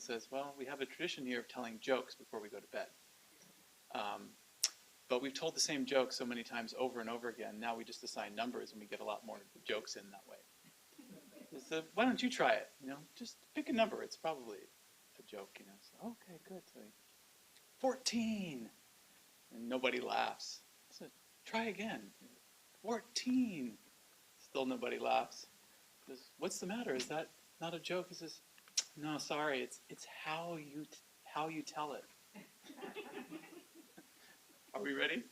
says, well, we have a tradition here of telling jokes before we go to bed. But we've told the same jokes so many times over and over again. Now we just assign numbers and we get a lot more jokes in that way. So why don't you try it? Just pick a number. It's probably a joke. So, okay, good. So 14, and nobody laughs. So try again. 14. Still nobody laughs. Says, what's the matter? Is that not a joke? He says, no, sorry. It's how you tell it. Are we ready?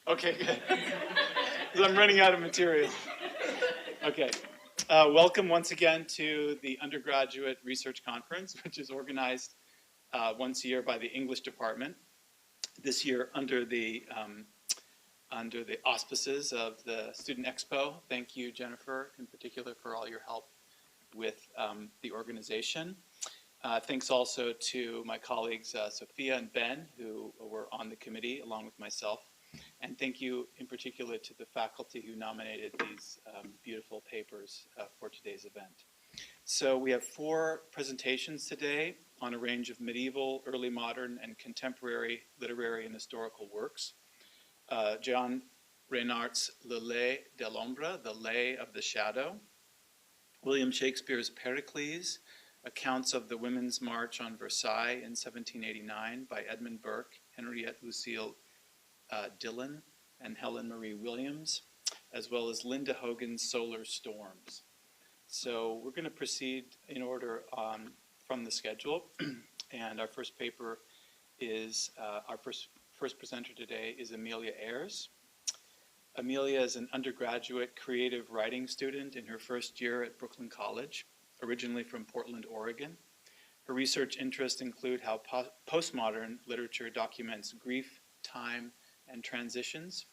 Okay, good. Because I'm running out of material. Okay. Welcome once again to the Undergraduate Research Conference, which is organized once a year by the English department. This year under the auspices of the Student Expo. Thank you, Jennifer, in particular, for all your help with the organization. Thanks also to my colleagues Sophia and Ben, who were on the committee along with myself. And thank you in particular to the faculty who nominated these beautiful papers for today's event. So we have 4 presentations today on a range of medieval, early modern, and contemporary literary and historical works. Jean Reinart's Le Lay de l'Ombre, The Lay of the Shadow. William Shakespeare's Pericles, accounts of the Women's March on Versailles in 1789 by Edmund Burke, Henriette Lucille Dillon, and Helen Marie Williams, as well as Linda Hogan's Solar Storms. So we're going to proceed in order from the schedule, and our first paper is, our first presenter today is Amelia Ayres. Amelia is an undergraduate creative writing student in her first year at Brooklyn College, originally from Portland, Oregon. Her research interests include how postmodern literature documents grief, time, and transitions,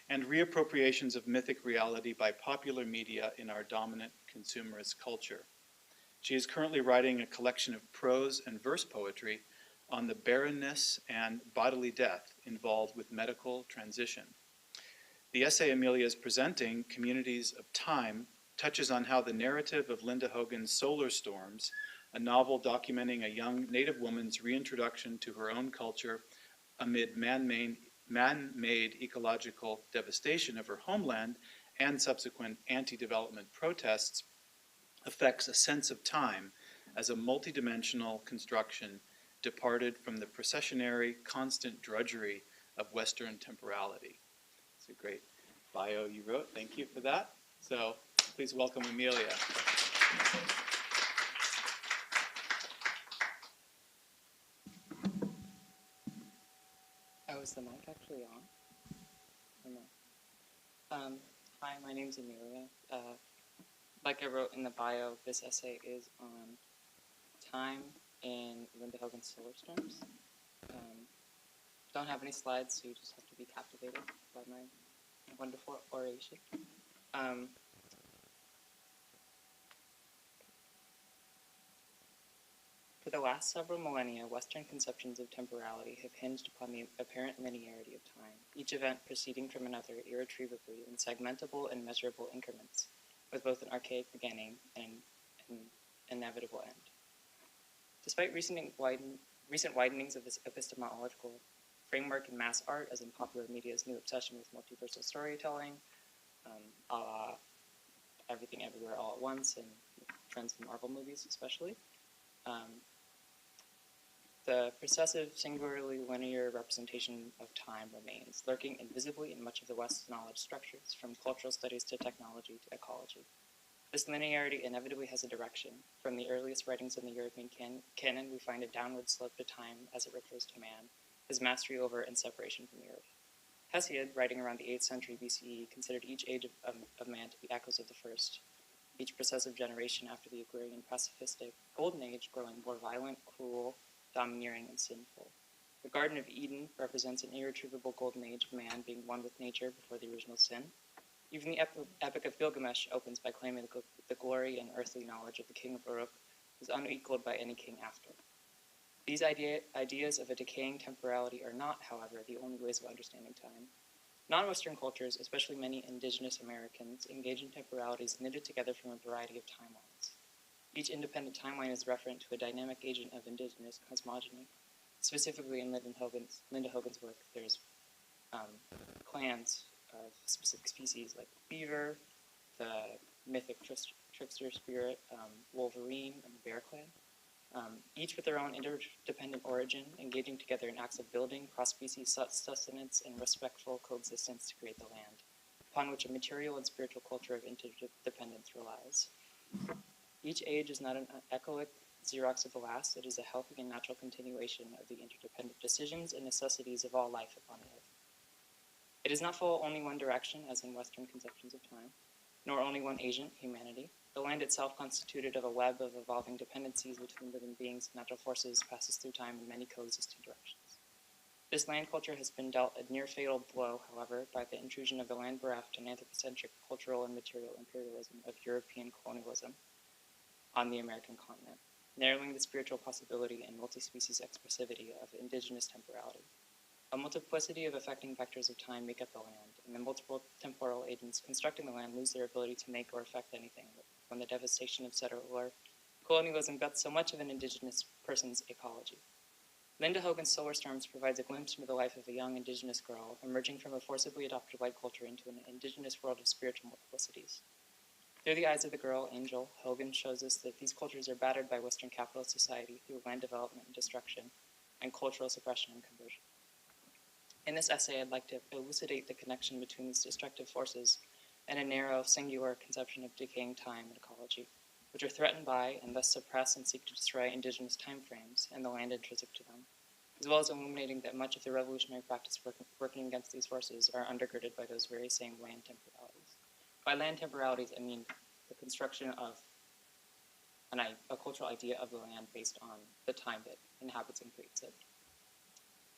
and reappropriations of mythic reality by popular media in our dominant consumerist culture. She is currently writing a collection of prose and verse poetry on the barrenness and bodily death involved with medical transition. The essay Amelia is presenting, Communities of Time, touches on how the narrative of Linda Hogan's Solar Storms, a novel documenting a young Native woman's reintroduction to her own culture amid man-made ecological devastation of her homeland and subsequent anti-development protests, affects a sense of time as a multidimensional construction departed from the processionary, constant drudgery of Western temporality. It's a great bio you wrote. Thank you for that. So please welcome Amelia. Oh, is the mic actually on? Or no? Hi, my name's Amelia. Like I wrote in the bio, this essay is on time in Linda Hogan's Solar Storms. Don't have any slides, so you just have to be captivated by my wonderful oration. For the last several millennia, Western conceptions of temporality have hinged upon the apparent linearity of time, each event proceeding from another irretrievably in segmentable and measurable increments, with both an archaic beginning and an inevitable end. Despite recent widenings of this epistemological framework in mass art, as in popular media's new obsession with multiversal storytelling, a la Everything Everywhere All at Once and trends in Marvel movies especially, the processive, singularly linear representation of time remains, lurking invisibly in much of the West's knowledge structures, from cultural studies to technology to ecology. This linearity inevitably has a direction. From the earliest writings in the European canon, we find a downward slope to time as it refers to man, his mastery over and separation from the earth. Hesiod, writing around the 8th century BCE, considered each age of man to be echoes of the first, each processive generation after the agrarian pacifistic Golden Age growing more violent, cruel, domineering, and sinful. The Garden of Eden represents an irretrievable golden age of man being one with nature before the original sin. Even the Epic of Gilgamesh opens by claiming the glory and earthly knowledge of the king of Uruk was unequaled by any king after. These ideas of a decaying temporality are not, however, the only ways of understanding time. Non-Western cultures, especially many indigenous Americans, engage in temporalities knitted together from a variety of timelines. Each independent timeline is referent to a dynamic agent of indigenous cosmogony. Specifically in Linda Hogan's work, there's clans of specific species like beaver, the mythic trickster spirit, Wolverine, and the Bear Clan, each with their own interdependent origin, engaging together in acts of building, cross-species sustenance, and respectful coexistence to create the land, upon which a material and spiritual culture of interdependence relies. Each age is not an echoic Xerox of the last, it is a healthy and natural continuation of the interdependent decisions and necessities of all life upon earth. It does not follow only one direction, as in Western conceptions of time, nor only one agent, humanity. The land itself, constituted of a web of evolving dependencies between living beings and natural forces, passes through time in many coexisting directions. This land culture has been dealt a near-fatal blow, however, by the intrusion of the land-bereft and anthropocentric cultural and material imperialism of European colonialism on the American continent, narrowing the spiritual possibility and multi-species expressivity of indigenous temporality. A multiplicity of affecting vectors of time make up the land, and the multiple temporal agents constructing the land lose their ability to make or affect anything when the devastation of settler colonialism got so much of an indigenous person's ecology. Linda Hogan's Solar Storms provides a glimpse into the life of a young indigenous girl emerging from a forcibly adopted white culture into an indigenous world of spiritual multiplicities. Through the eyes of the girl, Angel, Hogan shows us that these cultures are battered by Western capitalist society through land development and destruction, and cultural suppression and conversion. In this essay, I'd like to elucidate the connection between these destructive forces and a narrow, singular conception of decaying time and ecology, which are threatened by and thus suppress and seek to destroy indigenous time frames and the land intrinsic to them, as well as illuminating that much of the revolutionary practice working against these forces are undergirded by those very same land temporalities. By land temporalities, I mean the construction of a cultural idea of the land based on the time that inhabits and creates it.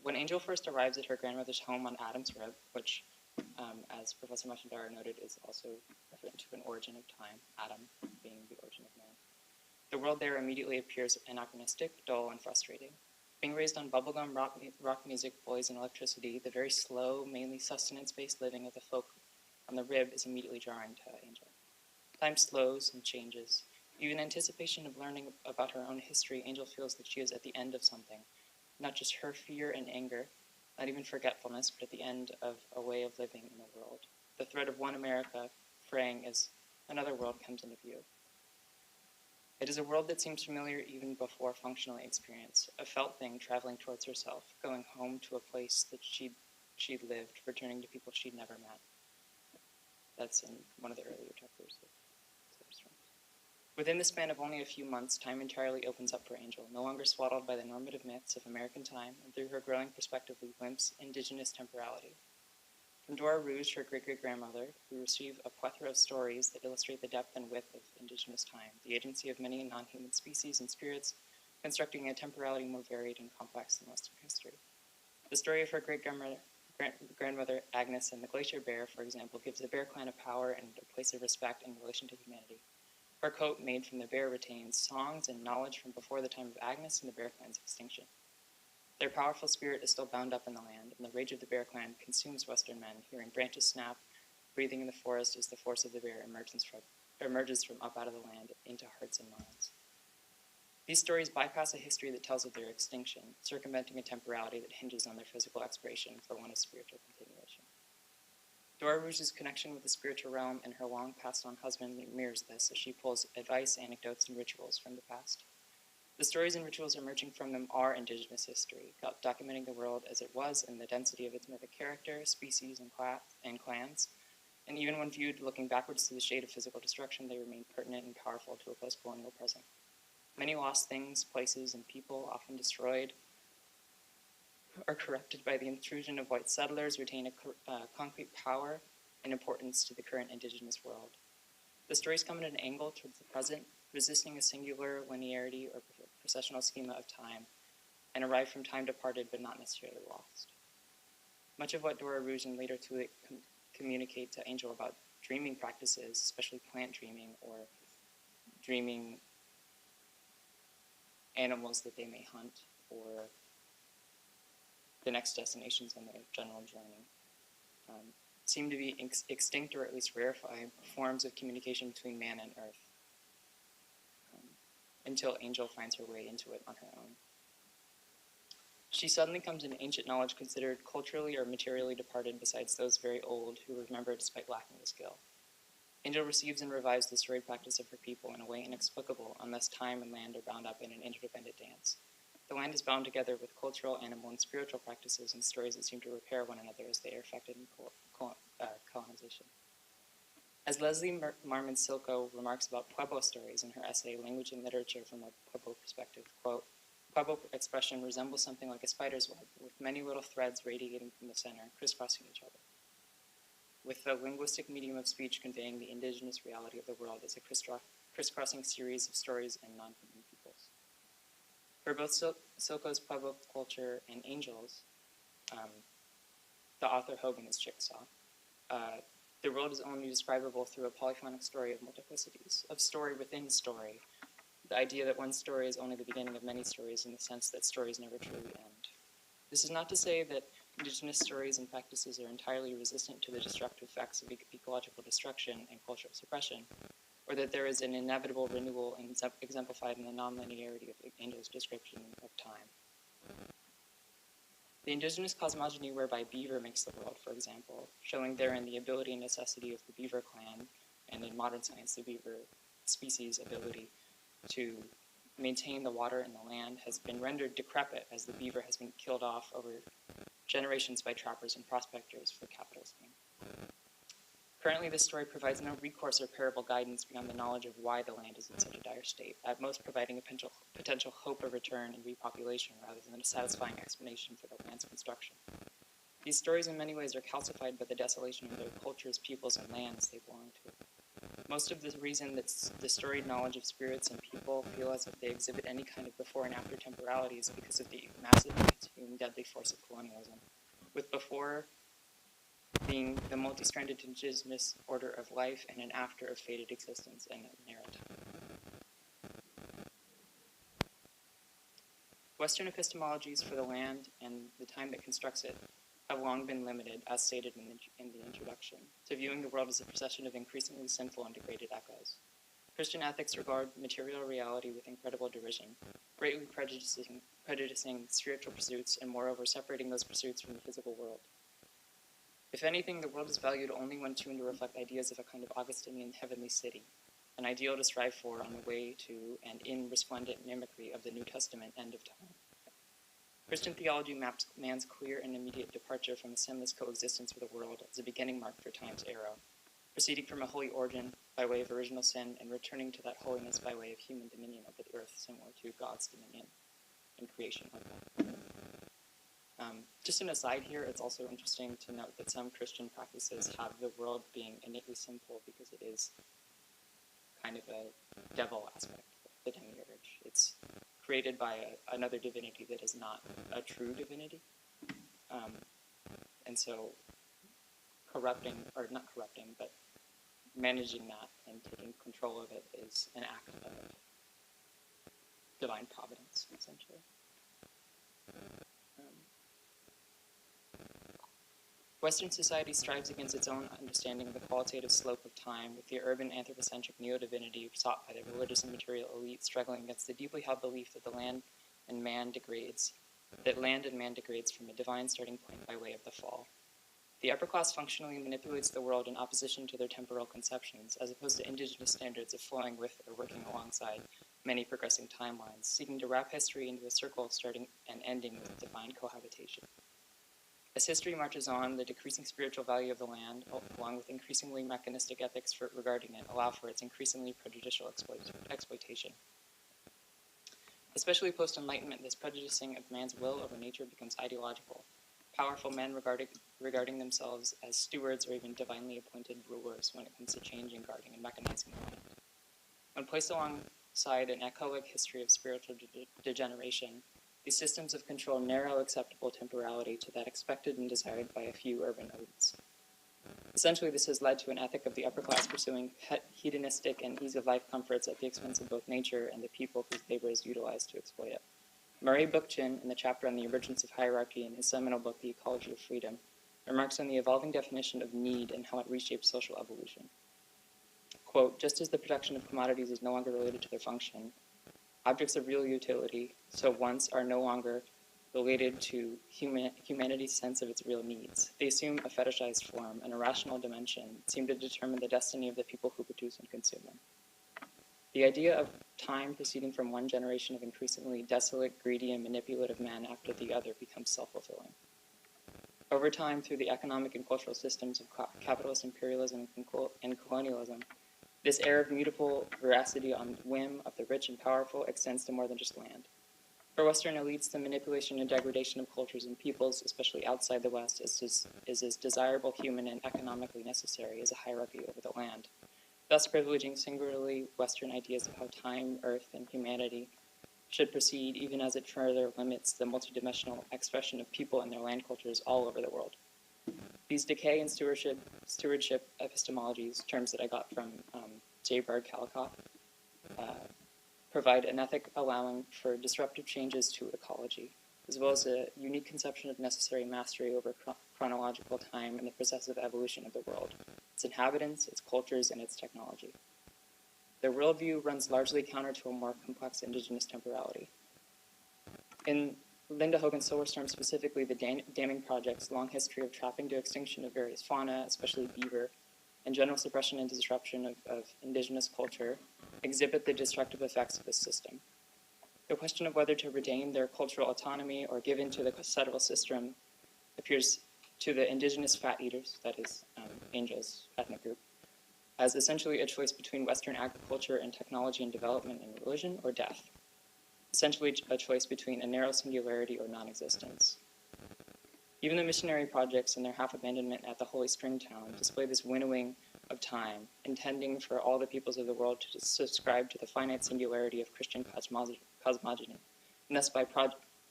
When Angel first arrives at her grandmother's home on Adam's Rib, which, as Professor Maschenbauer noted, is also referent to an origin of time, Adam being the origin of man, the world there immediately appears anachronistic, dull, and frustrating. Being raised on bubblegum, rock music, boys, and electricity, the very slow, mainly sustenance-based living of the folk on the Rib is immediately jarring to Angel. Time slows and changes. Even anticipation of learning about her own history, Angel feels that she is at the end of something. Not just her fear and anger, not even forgetfulness, but at the end of a way of living in the world. The thread of one America fraying as another world comes into view. It is a world that seems familiar even before functionally experienced, a felt thing traveling towards herself, going home to a place that she'd lived, returning to people she'd never met. That's in one of the earlier chapters of Solar Storms. Within the span of only a few months, time entirely opens up for Angel, no longer swaddled by the normative myths of American time, and through her growing perspective we glimpse indigenous temporality. From Dora Rouge, her great-great-grandmother, we receive a plethora of stories that illustrate the depth and width of indigenous time, the agency of many non-human species and spirits, constructing a temporality more varied and complex than Western history. The story of her great-grandmother Agnes and the Glacier Bear, for example, gives the Bear Clan a power and a place of respect in relation to humanity. Her coat, made from the bear, retains songs and knowledge from before the time of Agnes and the Bear Clan's extinction. Their powerful spirit is still bound up in the land, and the rage of the Bear Clan consumes Western men, hearing branches snap, breathing in the forest as the force of the bear emerges from up out of the land into hearts and minds. These stories bypass a history that tells of their extinction, circumventing a temporality that hinges on their physical expiration for one of spiritual continuation. Dora Rouge's connection with the spiritual realm and her long passed on husband mirrors this as she pulls advice, anecdotes, and rituals from the past. The stories and rituals emerging from them are indigenous history, documenting the world as it was in the density of its mythic character, species, and clans. And even when viewed looking backwards to the shade of physical destruction, they remain pertinent and powerful to a post-colonial present. Many lost things, places, and people, often destroyed or corrupted by the intrusion of white settlers, retain a concrete power and importance to the current indigenous world. The stories come at an angle towards the present, resisting a singular linearity or processional schema of time, and arrive from time departed but not necessarily lost. Much of what Dora Rouge and later Tulik communicate to Angel about dreaming practices, especially plant dreaming or dreaming animals that they may hunt or the next destinations on their general journey, seem to be extinct or at least rarefied forms of communication between man and earth. until Angel finds her way into it on her own. She suddenly comes into ancient knowledge considered culturally or materially departed besides those very old who remember despite lacking the skill. Angel receives and revives the storied practice of her people in a way inexplicable unless time and land are bound up in an interdependent dance. The land is bound together with cultural, animal, and spiritual practices and stories that seem to repair one another as they are affected in colonization. As Leslie Marmon-Silko remarks about Pueblo stories in her essay, Language and Literature from a Pueblo Perspective, quote, Pueblo expression resembles something like a spider's web, with many little threads radiating from the center, crisscrossing each other, with the linguistic medium of speech conveying the indigenous reality of the world as a crisscrossing series of stories and non-human peoples. For both Silko's Pueblo culture and Angels, the author Hogan is Chickasaw, the world is only describable through a polyphonic story of multiplicities, of story within story, the idea that one story is only the beginning of many stories in the sense that stories never truly end. This is not to say that indigenous stories and practices are entirely resistant to the destructive effects of ecological destruction and cultural suppression, or that there is an inevitable renewal exemplified in the non-linearity of Angel's description of time. The indigenous cosmogony whereby beaver makes the world, for example, showing therein the ability and necessity of the beaver clan, and in modern science the beaver species' ability to maintain the water and the land, has been rendered decrepit as the beaver has been killed off over generations by trappers and prospectors for capital's gain. Currently, this story provides no recourse or parable guidance beyond the knowledge of why the land is in such a dire state, at most providing a potential hope of return and repopulation rather than a satisfying explanation for the land's construction. These stories in many ways are calcified by the desolation of their cultures, peoples, and lands they belong to. Most of the reason that the storied knowledge of spirits and people feel as if they exhibit any kind of before and after temporality is because of the massive and continuing deadly force of colonialism, with before being the multi-stranded indigenous order of life and an after of fated existence and narrow time. Western epistemologies for the land and the time that constructs it have long been limited, as stated in the introduction, to viewing the world as a procession of increasingly sinful and degraded echoes. Christian ethics regard material reality with incredible derision, greatly prejudicing spiritual pursuits and moreover separating those pursuits from the physical world. If anything, the world is valued only when tuned to reflect ideas of a kind of Augustinian heavenly city, an ideal to strive for on the way to and in resplendent mimicry of the New Testament end of time. Christian theology maps man's clear and immediate departure from a sinless coexistence with the world as a beginning mark for time's arrow, proceeding from a holy origin by way of original sin and returning to that holiness by way of human dominion over the earth, similar to God's dominion in creation like that. Just an aside here, it's also interesting to note that some Christian practices have the world being innately sinful because it is kind of a devil aspect of the demiurge. It's created by another divinity that is not a true divinity. And so corrupting, or not corrupting, but managing that and taking control of it is an act of divine providence, essentially. Western society strives against its own understanding of the qualitative slope of time, with the urban anthropocentric neo-divinity sought by the religious and material elite struggling against the deeply held belief that land and man degrades from a divine starting point by way of the fall. The upper class functionally manipulates the world in opposition to their temporal conceptions, as opposed to indigenous standards of flowing with or working alongside many progressing timelines, seeking to wrap history into a circle starting and ending with divine cohabitation. As history marches on, the decreasing spiritual value of the land, along with increasingly mechanistic ethics regarding it, allow for its increasingly prejudicial exploitation. Especially post-Enlightenment, this prejudicing of man's will over nature becomes ideological. Powerful men regarding themselves as stewards or even divinely appointed rulers when it comes to changing, guarding, and mechanizing the land. When placed alongside an echoic history of spiritual degeneration, these systems of control narrow acceptable temporality to that expected and desired by a few urban elites. Essentially, this has led to an ethic of the upper class pursuing hedonistic and ease-of-life comforts at the expense of both nature and the people whose labor is utilized to exploit it. Murray Bookchin, in the chapter on the emergence of hierarchy in his seminal book, The Ecology of Freedom, remarks on the evolving definition of need and how it reshapes social evolution. Quote, just as the production of commodities is no longer related to their function, Objects of real utility, so once, are no longer related to humanity's sense of its real needs. They assume a fetishized form, and a rational dimension seem to determine the destiny of the people who produce and consume them. The idea of time proceeding from one generation of increasingly desolate, greedy, and manipulative men after the other becomes self-fulfilling. Over time, through the economic and cultural systems of capitalist imperialism and colonialism, this air of mutable veracity on whim of the rich and powerful extends to more than just land. For Western elites, the manipulation and degradation of cultures and peoples, especially outside the West, is as desirable, human, and economically necessary as a hierarchy over the land, thus privileging singularly Western ideas of how time, earth, and humanity should proceed, even as it further limits the multidimensional expression of people and their land cultures all over the world. These decay and stewardship epistemologies, terms that I got from J. Bard Callcott, provide an ethic allowing for disruptive changes to ecology, as well as a unique conception of necessary mastery over chronological time and the processive evolution of the world, its inhabitants, its cultures, and its technology. Their worldview runs largely counter to a more complex indigenous temporality. In Linda Hogan's solar storm, specifically the damming project's long history of trapping to extinction of various fauna, especially beaver, and general suppression and disruption of indigenous culture, exhibit the destructive effects of this system. The question of whether to retain their cultural autonomy or give in to the societal system appears to the indigenous fat eaters, that is, Angel's ethnic group, as essentially a choice between Western agriculture and technology and development and religion, or death. Essentially a choice between a narrow singularity or non-existence. Even the missionary projects and their half-abandonment at the Holy Spring Town display this winnowing of time, intending for all the peoples of the world to subscribe to the finite singularity of Christian cosmogony, and thus by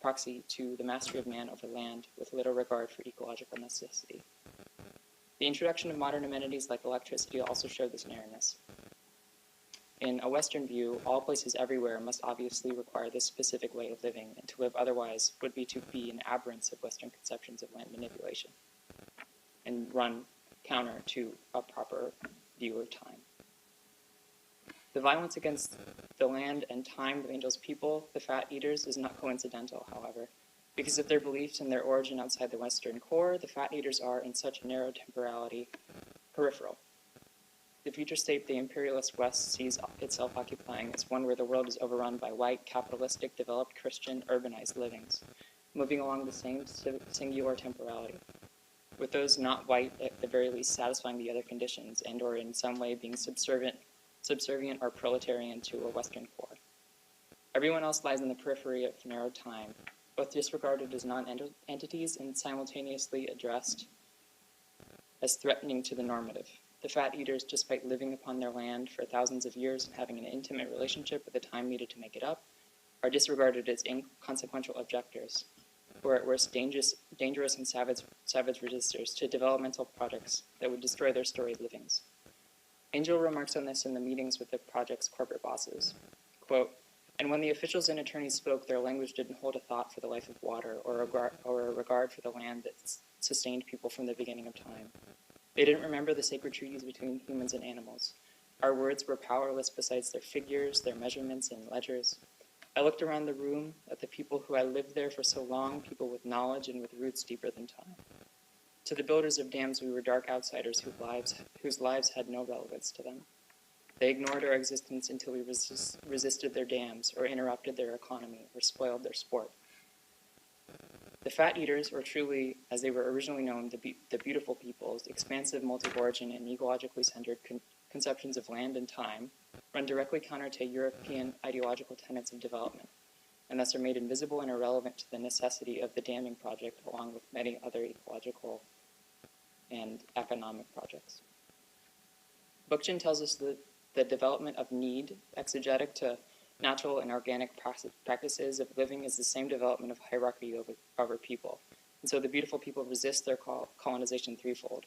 proxy to the mastery of man over land with little regard for ecological necessity. The introduction of modern amenities like electricity also show this narrowness. In a Western view, all places everywhere must obviously require this specific way of living, and to live otherwise would be to be an aberrance of Western conceptions of land manipulation, and run counter to a proper view of time. The violence against the land and time of Angel's people, the fat eaters, is not coincidental, however. Because of their beliefs and their origin outside the Western core, the fat eaters are, in such a narrow temporality, peripheral. The future state the imperialist West sees itself occupying is one where the world is overrun by white, capitalistic, developed Christian, urbanized livings, moving along the same singular temporality, with those not white at the very least satisfying the other conditions and or in some way being subservient or proletarian to a Western core. Everyone else lies in the periphery of narrowed time, both disregarded as non-entities and simultaneously addressed as threatening to the normative. The fat eaters, despite living upon their land for thousands of years and having an intimate relationship with the time needed to make it up, are disregarded as inconsequential objectors, or at worst dangerous and savage resistors to developmental projects that would destroy their storied livings. Angel remarks on this in the meetings with the project's corporate bosses. Quote, "And when the officials and attorneys spoke, their language didn't hold a thought for the life of water or a regard for the land that sustained people from the beginning of time. They didn't remember the sacred treaties between humans and animals. Our words were powerless besides their figures, their measurements, and ledgers. I looked around the room at the people who had lived there for so long, people with knowledge and with roots deeper than time. To the builders of dams, we were dark outsiders whose lives had no relevance to them. They ignored our existence until we resisted their dams, or interrupted their economy, or spoiled their sport. The fat eaters, or truly, as they were originally known, the beautiful peoples, expansive multi-origin and ecologically centered conceptions of land and time, run directly counter to European ideological tenets of development, and thus are made invisible and irrelevant to the necessity of the damming project, along with many other ecological and economic projects. Bookchin tells us that the development of need, exegetic to natural and organic practices of living, is the same development of hierarchy over people. And so the beautiful people resist their colonization threefold,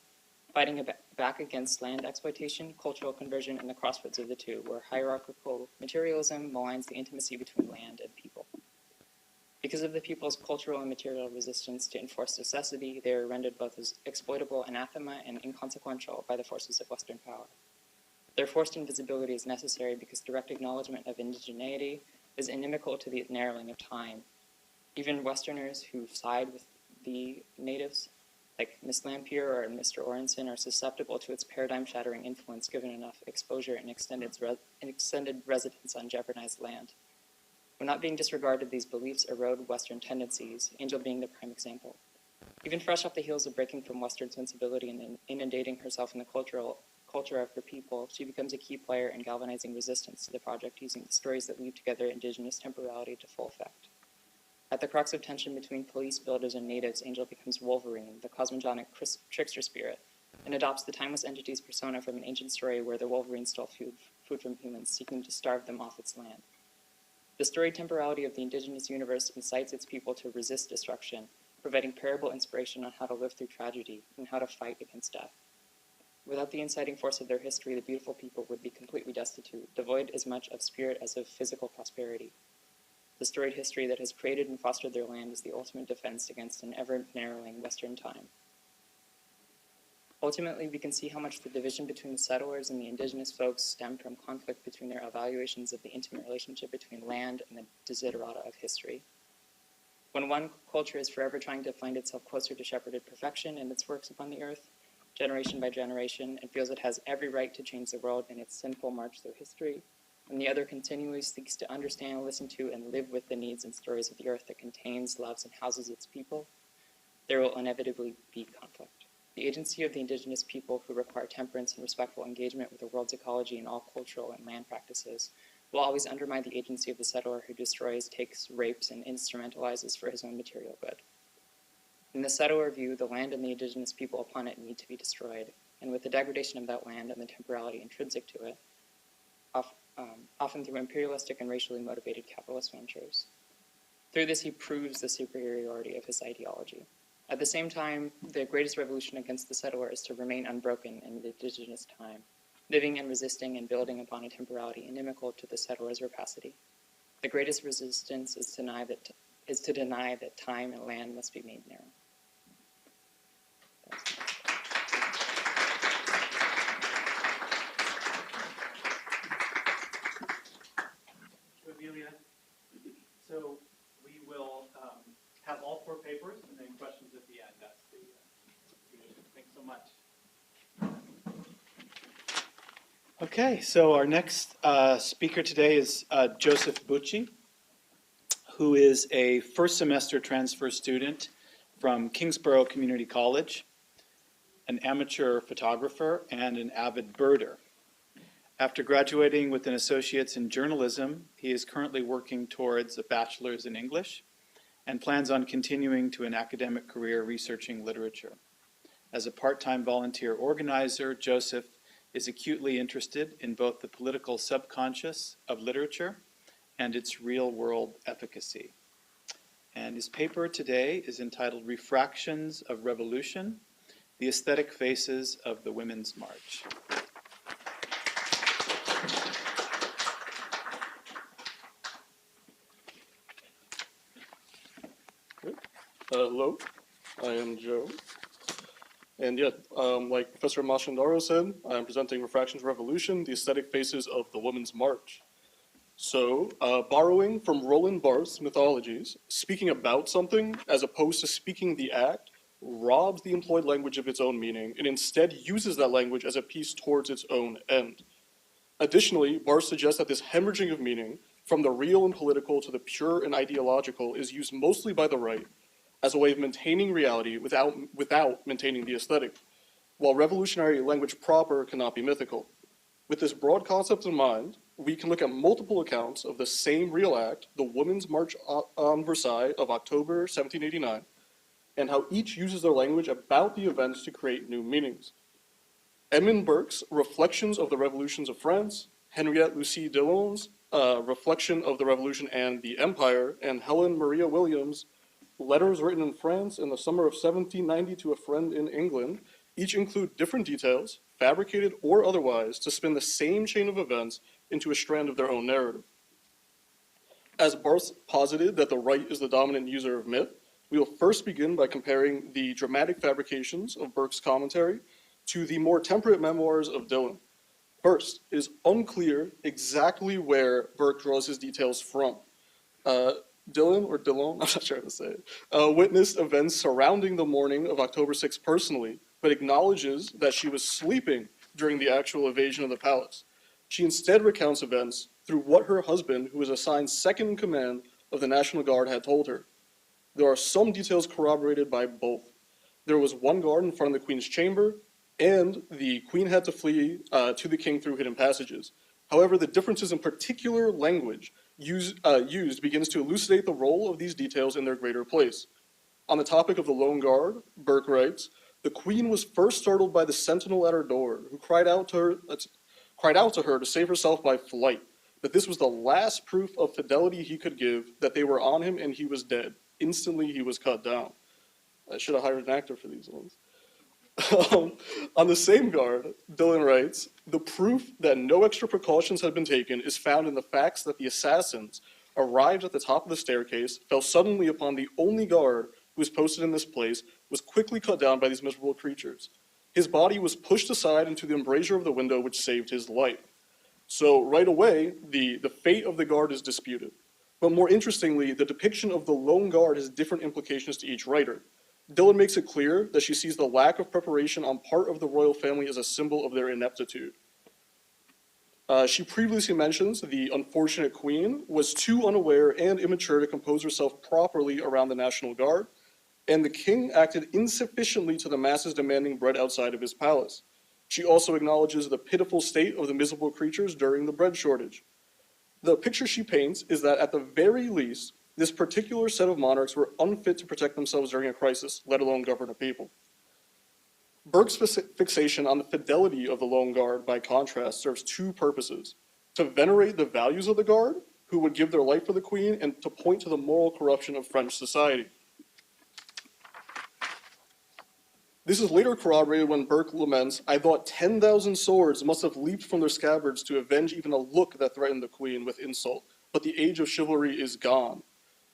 fighting back against land exploitation, cultural conversion, and the crossroads of the two, where hierarchical materialism maligns the intimacy between land and people. Because of the people's cultural and material resistance to enforced necessity, they are rendered both as exploitable anathema and inconsequential by the forces of Western power. Their forced invisibility is necessary because direct acknowledgement of indigeneity is inimical to the narrowing of time. Even Westerners who side with the natives, like Miss Lampier or Mr. Orenson, are susceptible to its paradigm-shattering influence given enough exposure and extended residence on jeopardized land. When not being disregarded, these beliefs erode Western tendencies, Angel being the prime example. Even fresh off the heels of breaking from Western sensibility and inundating herself in the culture of her people, she becomes a key player in galvanizing resistance to the project using the stories that weave together indigenous temporality to full effect. At the crux of tension between police, builders, and natives, Angel becomes Wolverine, the cosmogonic trickster spirit, and adopts the timeless entity's persona from an ancient story where the Wolverine stole food from humans, seeking to starve them off its land. The storied temporality of the indigenous universe incites its people to resist destruction, providing parable inspiration on how to live through tragedy and how to fight against death. Without the inciting force of their history, the beautiful people would be completely destitute, devoid as much of spirit as of physical prosperity. The storied history that has created and fostered their land is the ultimate defense against an ever-narrowing Western time. Ultimately, we can see how much the division between the settlers and the indigenous folks stemmed from conflict between their evaluations of the intimate relationship between land and the desiderata of history. When one culture is forever trying to find itself closer to shepherded perfection in its works upon the earth, generation by generation, and feels it has every right to change the world in its sinful march through history, and the other continually seeks to understand, listen to, and live with the needs and stories of the earth that contains, loves, and houses its people, there will inevitably be conflict. The agency of the indigenous people who require temperance and respectful engagement with the world's ecology and all cultural and land practices will always undermine the agency of the settler who destroys, takes, rapes, and instrumentalizes for his own material good. In the settler view, the land and the indigenous people upon it need to be destroyed, and with the degradation of that land and the temporality intrinsic to it, often through imperialistic and racially motivated capitalist ventures. Through this, he proves the superiority of his ideology. At the same time, the greatest revolution against the settler is to remain unbroken in the indigenous time, living and resisting and building upon a temporality inimical to the settler's rapacity. The greatest resistance is to deny that time and land must be made narrow. Amelia. So we will have all 4 papers and then questions at the end. That's the thanks so much. Okay, so our next speaker today is Joseph Bucci, who is a first semester transfer student from Kingsborough Community College, an amateur photographer, and an avid birder. After graduating with an associate's in journalism, he is currently working towards a bachelor's in English and plans on continuing to an academic career researching literature. As a part-time volunteer organizer, Joseph is acutely interested in both the political subconscious of literature and its real-world efficacy. And his paper today is entitled Refractions of Revolution, the Aesthetic Faces of the Women's March. Hello, I am Joe. And yeah, like Professor Mashandaro said, I'm presenting Refractions of Revolution, the Aesthetic Faces of the Women's March. So, borrowing from Roland Barthes' mythologies, speaking about something, as opposed to speaking the act, robs the employed language of its own meaning, and instead uses that language as a piece towards its own end. Additionally, Barthes suggests that this hemorrhaging of meaning, from the real and political to the pure and ideological, is used mostly by the right, as a way of maintaining reality without maintaining the aesthetic, while revolutionary language proper cannot be mythical. With this broad concept in mind, we can look at multiple accounts of the same real act, the Women's March on Versailles of October 1789, and how each uses their language about the events to create new meanings. Edmund Burke's Reflections of the Revolutions of France, Henriette Lucie Dillon's Reflection of the Revolution and the Empire, and Helen Maria Williams' Letters Written in France in the Summer of 1790 to a Friend in England, each include different details, fabricated or otherwise, to spin the same chain of events into a strand of their own narrative. As Barthes posited that the right is the dominant user of myth, we will first begin by comparing the dramatic fabrications of Burke's commentary to the more temperate memoirs of Dillon. First, it is unclear exactly where Burke draws his details from. Dylan, or Dillon, I'm not sure how to say it, witnessed events surrounding the morning of October 6th personally, but acknowledges that she was sleeping during the actual invasion of the palace. She instead recounts events through what her husband, who was assigned second in command of the National Guard, had told her. There are some details corroborated by both. There was one guard in front of the Queen's chamber, and the Queen had to flee to the King through hidden passages. However, the differences in particular language used begins to elucidate the role of these details in their greater place. On the topic of the lone guard, Burke writes, "The Queen was first startled by the sentinel at her door, who cried out to her to save herself by flight, that this was the last proof of fidelity he could give, that they were on him and he was dead. Instantly he was cut down." I should have hired an actor for these ones. On the same guard, Dylan writes, "The proof that no extra precautions had been taken is found in the facts that the assassins arrived at the top of the staircase, fell suddenly upon the only guard who was posted in this place, was quickly cut down by these miserable creatures. His body was pushed aside into the embrasure of the window, which saved his life." So right away, the fate of the guard is disputed. But more interestingly, the depiction of the lone guard has different implications to each writer. Dylan makes it clear that she sees the lack of preparation on part of the royal family as a symbol of their ineptitude. She previously mentions the unfortunate Queen was too unaware and immature to compose herself properly around the National Guard, and the King acted insufficiently to the masses demanding bread outside of his palace. She also acknowledges the pitiful state of the miserable creatures during the bread shortage. The picture she paints is that at the very least, this particular set of monarchs were unfit to protect themselves during a crisis, let alone govern a people. Burke's fixation on the fidelity of the lone guard, by contrast, serves two purposes: to venerate the values of the guard, who would give their life for the Queen, and to point to the moral corruption of French society. This is later corroborated when Burke laments, "I thought 10,000 swords must have leaped from their scabbards to avenge even a look that threatened the Queen with insult, but the age of chivalry is gone."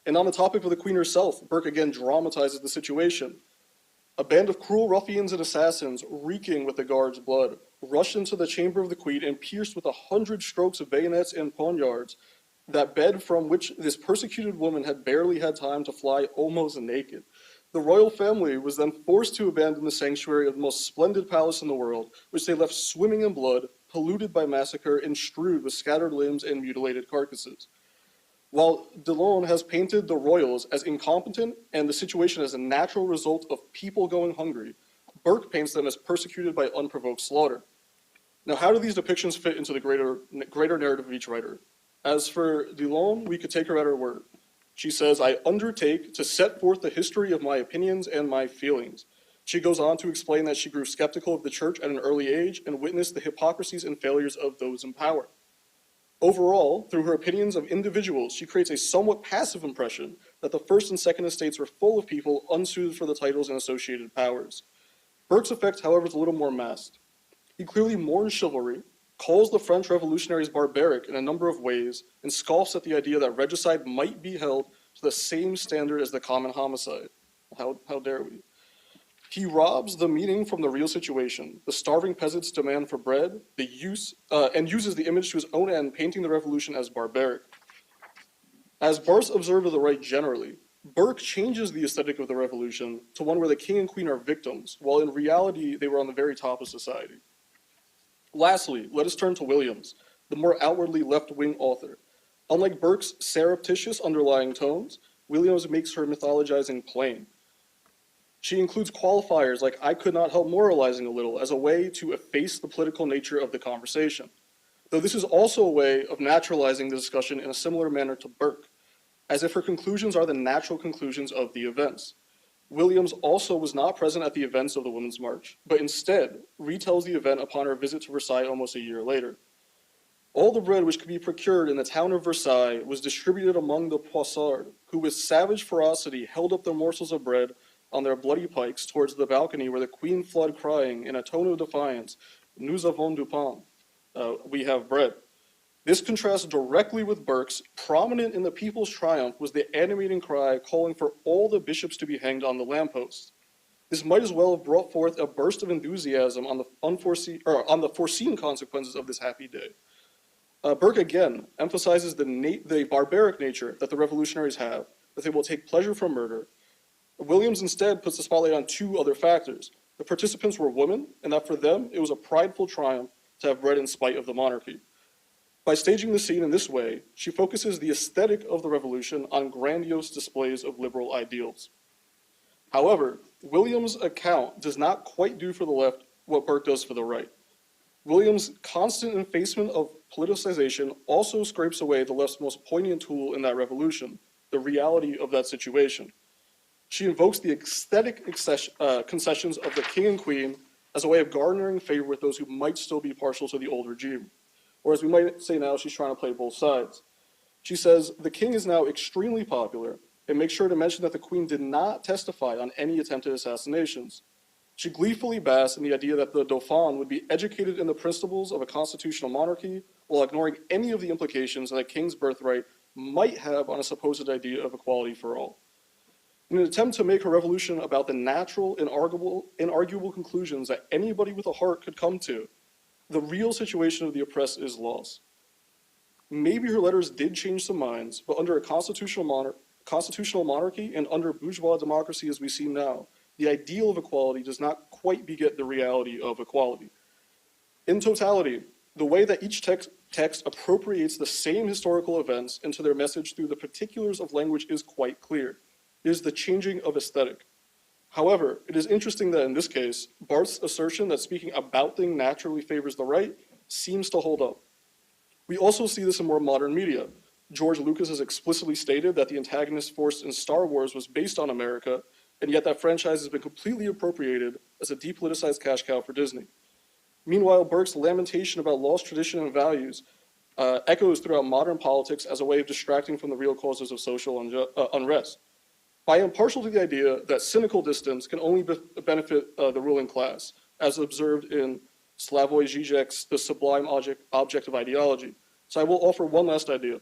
And on the topic of the Queen herself, Burke again dramatizes the situation. "A band of cruel ruffians and assassins, reeking with the guard's blood, rushed into the chamber of the Queen and pierced with 100 strokes of bayonets and poniards that bed from which this persecuted woman had barely had time to fly almost naked. The royal family was then forced to abandon the sanctuary of the most splendid palace in the world, which they left swimming in blood, polluted by massacre, and strewed with scattered limbs and mutilated carcasses." While Dillon has painted the royals as incompetent and the situation as a natural result of people going hungry, Burke paints them as persecuted by unprovoked slaughter. Now, how do these depictions fit into the greater narrative of each writer? As for Dillon, we could take her at her word. She says, "I undertake to set forth the history of my opinions and my feelings." She goes on to explain that she grew skeptical of the church at an early age and witnessed the hypocrisies and failures of those in power. Overall, through her opinions of individuals, she creates a somewhat passive impression that the First and Second Estates were full of people unsuited for the titles and associated powers. Burke's effect, however, is a little more masked. He clearly mourns chivalry, calls the French revolutionaries barbaric in a number of ways, and scoffs at the idea that regicide might be held to the same standard as the common homicide. How dare we? He robs the meaning from the real situation, the starving peasants' demand for bread, and uses the image to his own end, painting the revolution as barbaric. As Barthes observed of the right generally, Burke changes the aesthetic of the revolution to one where the king and queen are victims, while in reality they were on the very top of society. Lastly, let us turn to Williams, the more outwardly left-wing author. Unlike Burke's surreptitious underlying tones, Williams makes her mythologizing plain. She includes qualifiers like "I could not help moralizing a little" as a way to efface the political nature of the conversation. Though this is also a way of naturalizing the discussion in a similar manner to Burke, as if her conclusions are the natural conclusions of the events. Williams also was not present at the events of the Women's March, but instead retells the event upon her visit to Versailles almost a year later. "All the bread which could be procured in the town of Versailles was distributed among the poissards, who with savage ferocity held up their morsels of bread on their bloody pikes towards the balcony where the Queen fled, crying in a tone of defiance, 'Nous avons du pain,' we have bread." This contrasts directly with Burke's. Prominent in the people's triumph was the animating cry calling for all the bishops to be hanged on the lampposts. This might as well have brought forth a burst of enthusiasm on the foreseen consequences of this happy day. Burke again emphasizes the barbaric nature that the revolutionaries have, that they will take pleasure from murder. Williams instead puts the spotlight on two other factors. The participants were women, and that for them it was a prideful triumph to have bread in spite of the monarchy. By staging the scene in this way, she focuses the aesthetic of the revolution on grandiose displays of liberal ideals. However, Williams' account does not quite do for the left what Burke does for the right. Williams' constant effacement of politicization also scrapes away the left's most poignant tool in that revolution, the reality of that situation. She invokes the aesthetic concessions of the king and queen as a way of garnering favor with those who might still be partial to the old regime. Or as we might say now, she's trying to play both sides. She says, the king is now extremely popular, and makes sure to mention that the queen did not testify on any attempted assassinations. She gleefully basks in the idea that the Dauphin would be educated in the principles of a constitutional monarchy while ignoring any of the implications that a king's birthright might have on a supposed idea of equality for all. In an attempt to make her revolution about the natural, inarguable conclusions that anybody with a heart could come to, the real situation of the oppressed is lost. Maybe her letters did change some minds, but under a constitutional monarchy and under bourgeois democracy as we see now, the ideal of equality does not quite beget the reality of equality. In totality, the way that each text appropriates the same historical events into their message through the particulars of language is quite clear. It is the changing of aesthetic. However, it is interesting that in this case, Barth's assertion that speaking about things naturally favors the right seems to hold up. We also see this in more modern media. George Lucas has explicitly stated that the antagonist force in Star Wars was based on America, and yet that franchise has been completely appropriated as a depoliticized cash cow for Disney. Meanwhile, Burke's lamentation about lost tradition and values echoes throughout modern politics as a way of distracting from the real causes of social unrest. I am partial to the idea that cynical distance can only benefit the ruling class, as observed in Slavoj Žižek's The Sublime Object of Ideology. So I will offer one last idea.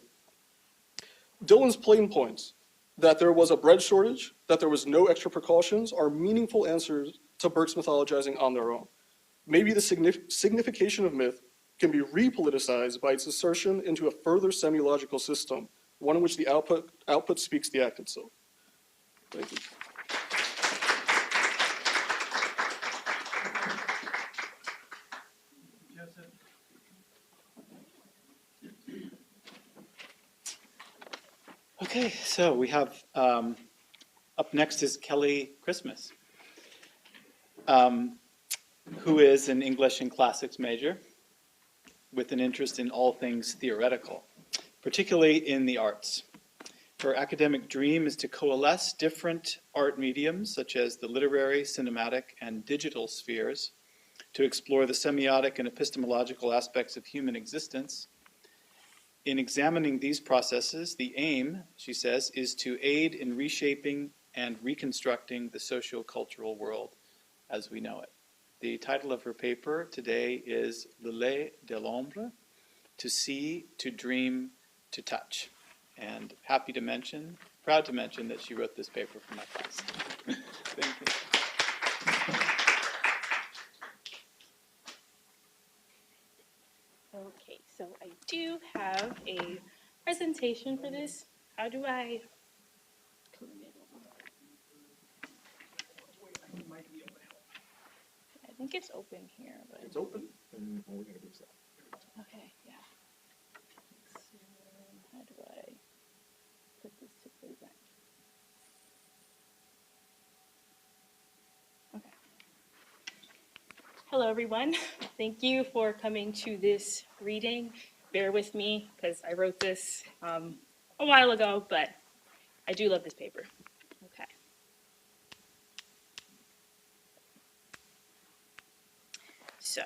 Dylan's plain points that there was a bread shortage, that there was no extra precautions, are meaningful answers to Burke's mythologizing on their own. Maybe the signification of myth can be repoliticized by its insertion into a further semi-logical system, one in which the output speaks the act itself. Thank you. Okay, so we have up next is Kelly Christmas, who is an English and classics major with an interest in all things theoretical, particularly in the arts. Her academic dream is to coalesce different art mediums, such as the literary, cinematic, and digital spheres, to explore the semiotic and epistemological aspects of human existence. In examining these processes, the aim, she says, is to aid in reshaping and reconstructing the socio-cultural world as we know it. The title of her paper today is Le lait de l'ombre, To See, to Dream, to Touch. And proud to mention that she wrote this paper for my class. Thank you. Okay, so I do have a presentation for this. How do I turn it on? I think it's open here, but It's open. okay, yeah. So how do I put this to present? Okay. Hello, everyone. Thank you for coming to this reading. Bear with me because I wrote this a while ago, but I do love this paper. Okay. So,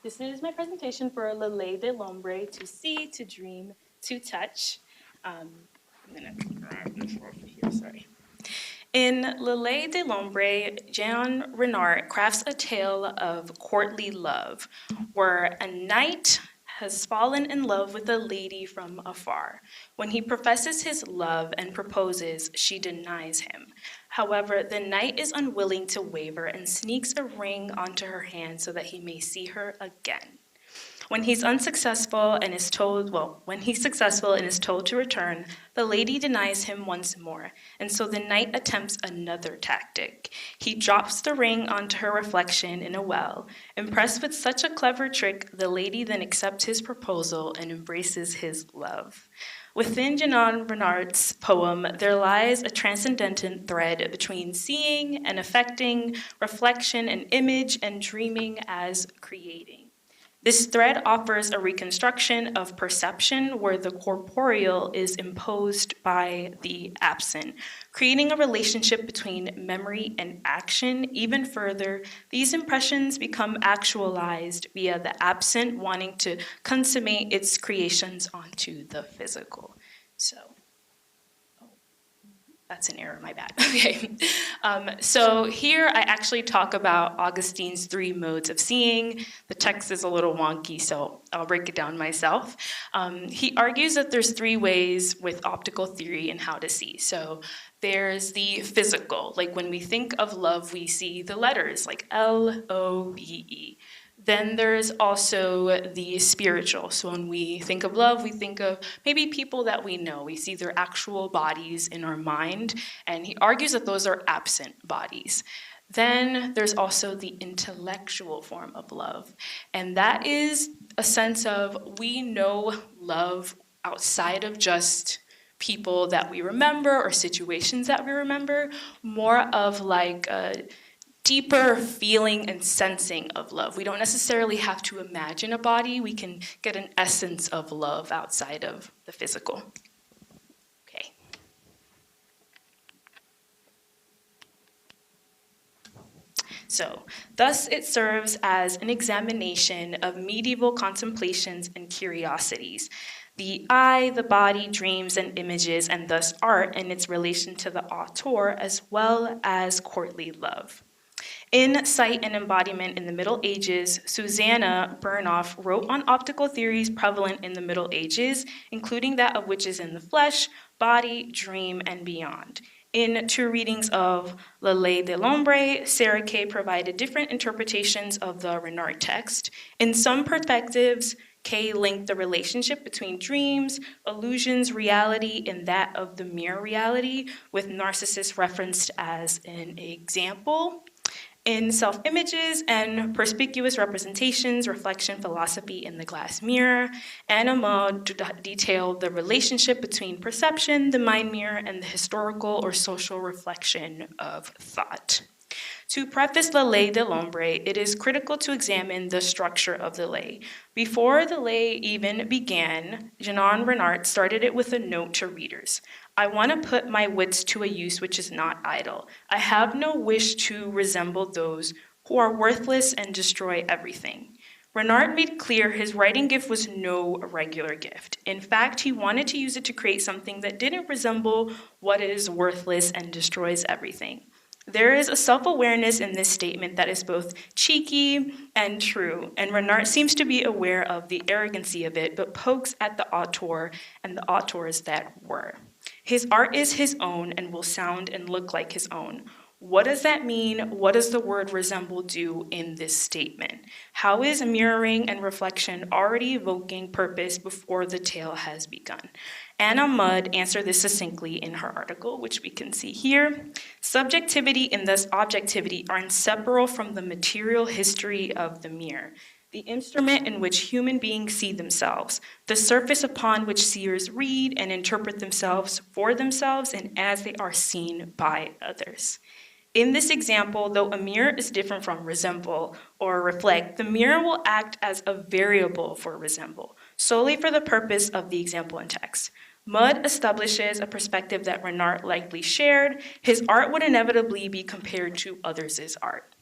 this is my presentation for Le lait de l'ombre, To See, to Dream, to Touch. I'm going to grab this off of here, sorry. In Le lait de l'ombre, Jean Renard crafts a tale of courtly love, where a knight has fallen in love with a lady from afar. When he professes his love and proposes, she denies him. However, the knight is unwilling to waver and sneaks a ring onto her hand so that he may see her again. When he's unsuccessful and is told, well, when he's successful and is told to return, the lady denies him once more, and so the knight attempts another tactic. He drops the ring onto her reflection in a well. Impressed with such a clever trick, the lady then accepts his proposal and embraces his love. Within Jean Renard's poem, there lies a transcendental thread between seeing and affecting, reflection and image, and dreaming as creating. This thread offers a reconstruction of perception where the corporeal is imposed by the absent, creating a relationship between memory and action. Even further, these impressions become actualized via the absent wanting to consummate its creations onto the physical. So, that's an error, my bad. Okay. So here I actually talk about Augustine's 3 modes of seeing. The text is a little wonky, so I'll break it down myself. He argues that there's 3 ways with optical theory and how to see. So there's the physical, like when we think of love, we see the letters like L-O-V-E. Then there's also the spiritual. So when we think of love, we think of maybe people that we know. We see their actual bodies in our mind, and he argues that those are absent bodies. Then there's also the intellectual form of love, and that is a sense of we know love outside of just people that we remember or situations that we remember, more of like a deeper feeling and sensing of love. We don't necessarily have to imagine a body. We can get an essence of love outside of the physical. Okay. So, thus it serves as an examination of medieval contemplations and curiosities. The eye, the body, dreams, and images, and thus art and its relation to the auteur, as well as courtly love. In Sight and Embodiment in the Middle Ages, Susanna Burnoff wrote on optical theories prevalent in the Middle Ages, including that of witches in the flesh, body, dream, and beyond. In 2 readings of La Ley de l'Ombre, Sarah Kay provided different interpretations of the Renard text. In some perspectives, Kay linked the relationship between dreams, illusions, reality, and that of the mere reality, with Narcissus referenced as an example. In Self-Images and Perspicuous Representations, Reflection Philosophy in the Glass Mirror, Anna Maud detailed the relationship between perception, the mind mirror, and the historical or social reflection of thought. To preface La Ley de l'Ombre, it is critical to examine the structure of the lay. Before the lay even began, Jean Renard started it with a note to readers. I want to put my wits to a use which is not idle. I have no wish to resemble those who are worthless and destroy everything. Renard made clear his writing gift was no regular gift. In fact, he wanted to use it to create something that didn't resemble what is worthless and destroys everything. There is a self-awareness in this statement that is both cheeky and true, and Renard seems to be aware of the arrogancy of it, but pokes at the auteur and the auteurs that were. His art is his own and will sound and look like his own. What does that mean? What does the word resemble do in this statement? How is mirroring and reflection already evoking purpose before the tale has begun? Anna Mudd answered this succinctly in her article, which we can see here. Subjectivity and thus objectivity are inseparable from the material history of the mirror, the instrument in which human beings see themselves, the surface upon which seers read and interpret themselves for themselves and as they are seen by others. In this example, though a mirror is different from resemble or reflect, the mirror will act as a variable for resemble, solely for the purpose of the example in text. Mudd establishes a perspective that Renard likely shared. His art would inevitably be compared to others' art.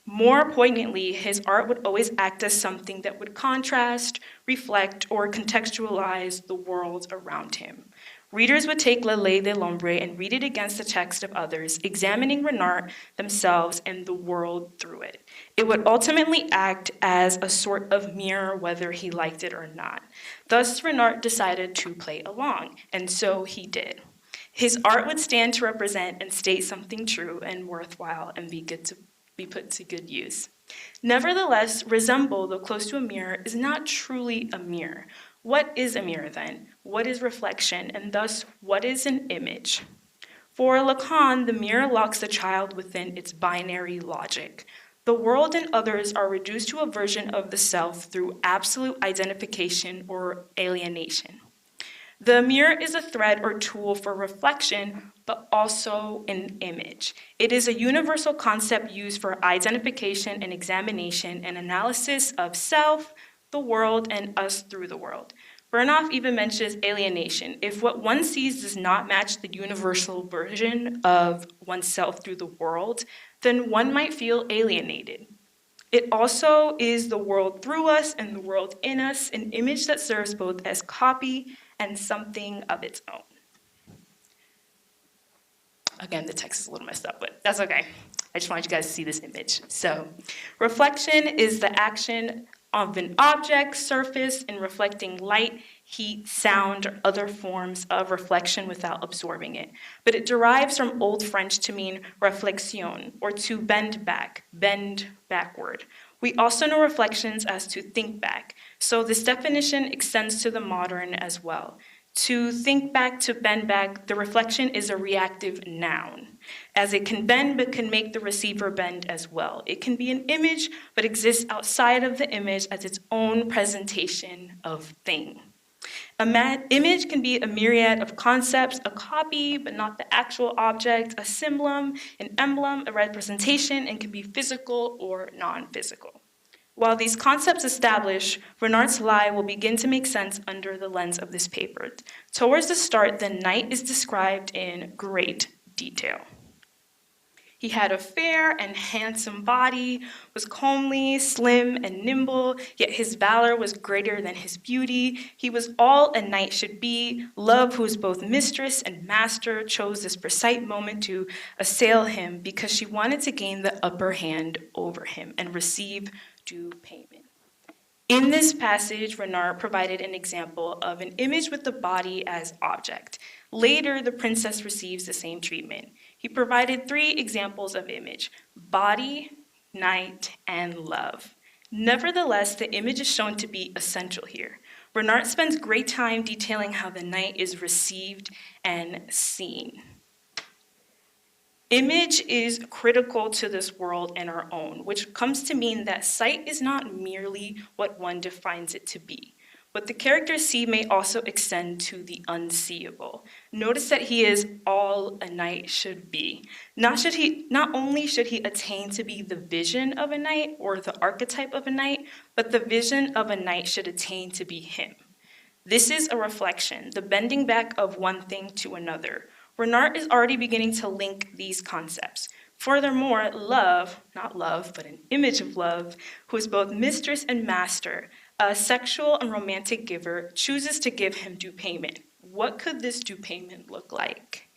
More poignantly, his art would always act as something that would contrast, reflect, or contextualize the world around him. Readers would take La Ley de l'Ombre and read it against the text of others, examining Renard themselves and the world through it. It would ultimately act as a sort of mirror whether he liked it or not. Thus, Renard decided to play along, and so he did. His art would stand to represent and state something true and worthwhile and be put to good use. Nevertheless, resemble, though close to a mirror, is not truly a mirror. What is a mirror then? What is reflection? And thus, what is an image? For Lacan, the mirror locks the child within its binary logic. The world and others are reduced to a version of the self through absolute identification or alienation. The mirror is a thread or tool for reflection, but also an image. It is a universal concept used for identification and examination and analysis of self, the world, and us through the world. Burnoff even mentions alienation. If what one sees does not match the universal version of oneself through the world, then one might feel alienated. It also is the world through us and the world in us, an image that serves both as copy and something of its own. Again, the text is a little messed up, but that's okay. I just wanted you guys to see this image. So, reflection is the action of an object, surface, in reflecting light, heat, sound, or other forms of reflection without absorbing it. But it derives from Old French to mean réflexion, or to bend back, bend backward. We also know reflections as to think back, so this definition extends to the modern as well. To think back, to bend back, the reflection is a reactive noun, as it can bend but can make the receiver bend as well. It can be an image but exists outside of the image as its own presentation of thing. Image can be a myriad of concepts, a copy but not the actual object, a symbolum, an emblem, a representation, and can be physical or non-physical. While these concepts establish, Renard's lie will begin to make sense under the lens of this paper. Towards the start, the knight is described in great detail. He had a fair and handsome body, was comely, slim, and nimble, yet his valor was greater than his beauty. He was all a knight should be. Love, who is both mistress and master, chose this precise moment to assail him because she wanted to gain the upper hand over him and receive due payment. In this passage, Renard provided an example of an image with the body as object. Later, the princess receives the same treatment. He provided 3 examples of image: body, knight, and love. Nevertheless, the image is shown to be essential here. Renard spends great time detailing how the knight is received and seen. Image is critical to this world and our own, which comes to mean that sight is not merely what one defines it to be. What the characters see may also extend to the unseeable. Notice that he is all a knight should be. Not only should he attain to be the vision of a knight or the archetype of a knight, but the vision of a knight should attain to be him. This is a reflection, the bending back of one thing to another. Renard is already beginning to link these concepts. Furthermore, love, not love, but an image of love, who is both mistress and master, a sexual and romantic giver, chooses to give him due payment. What could this due payment look like?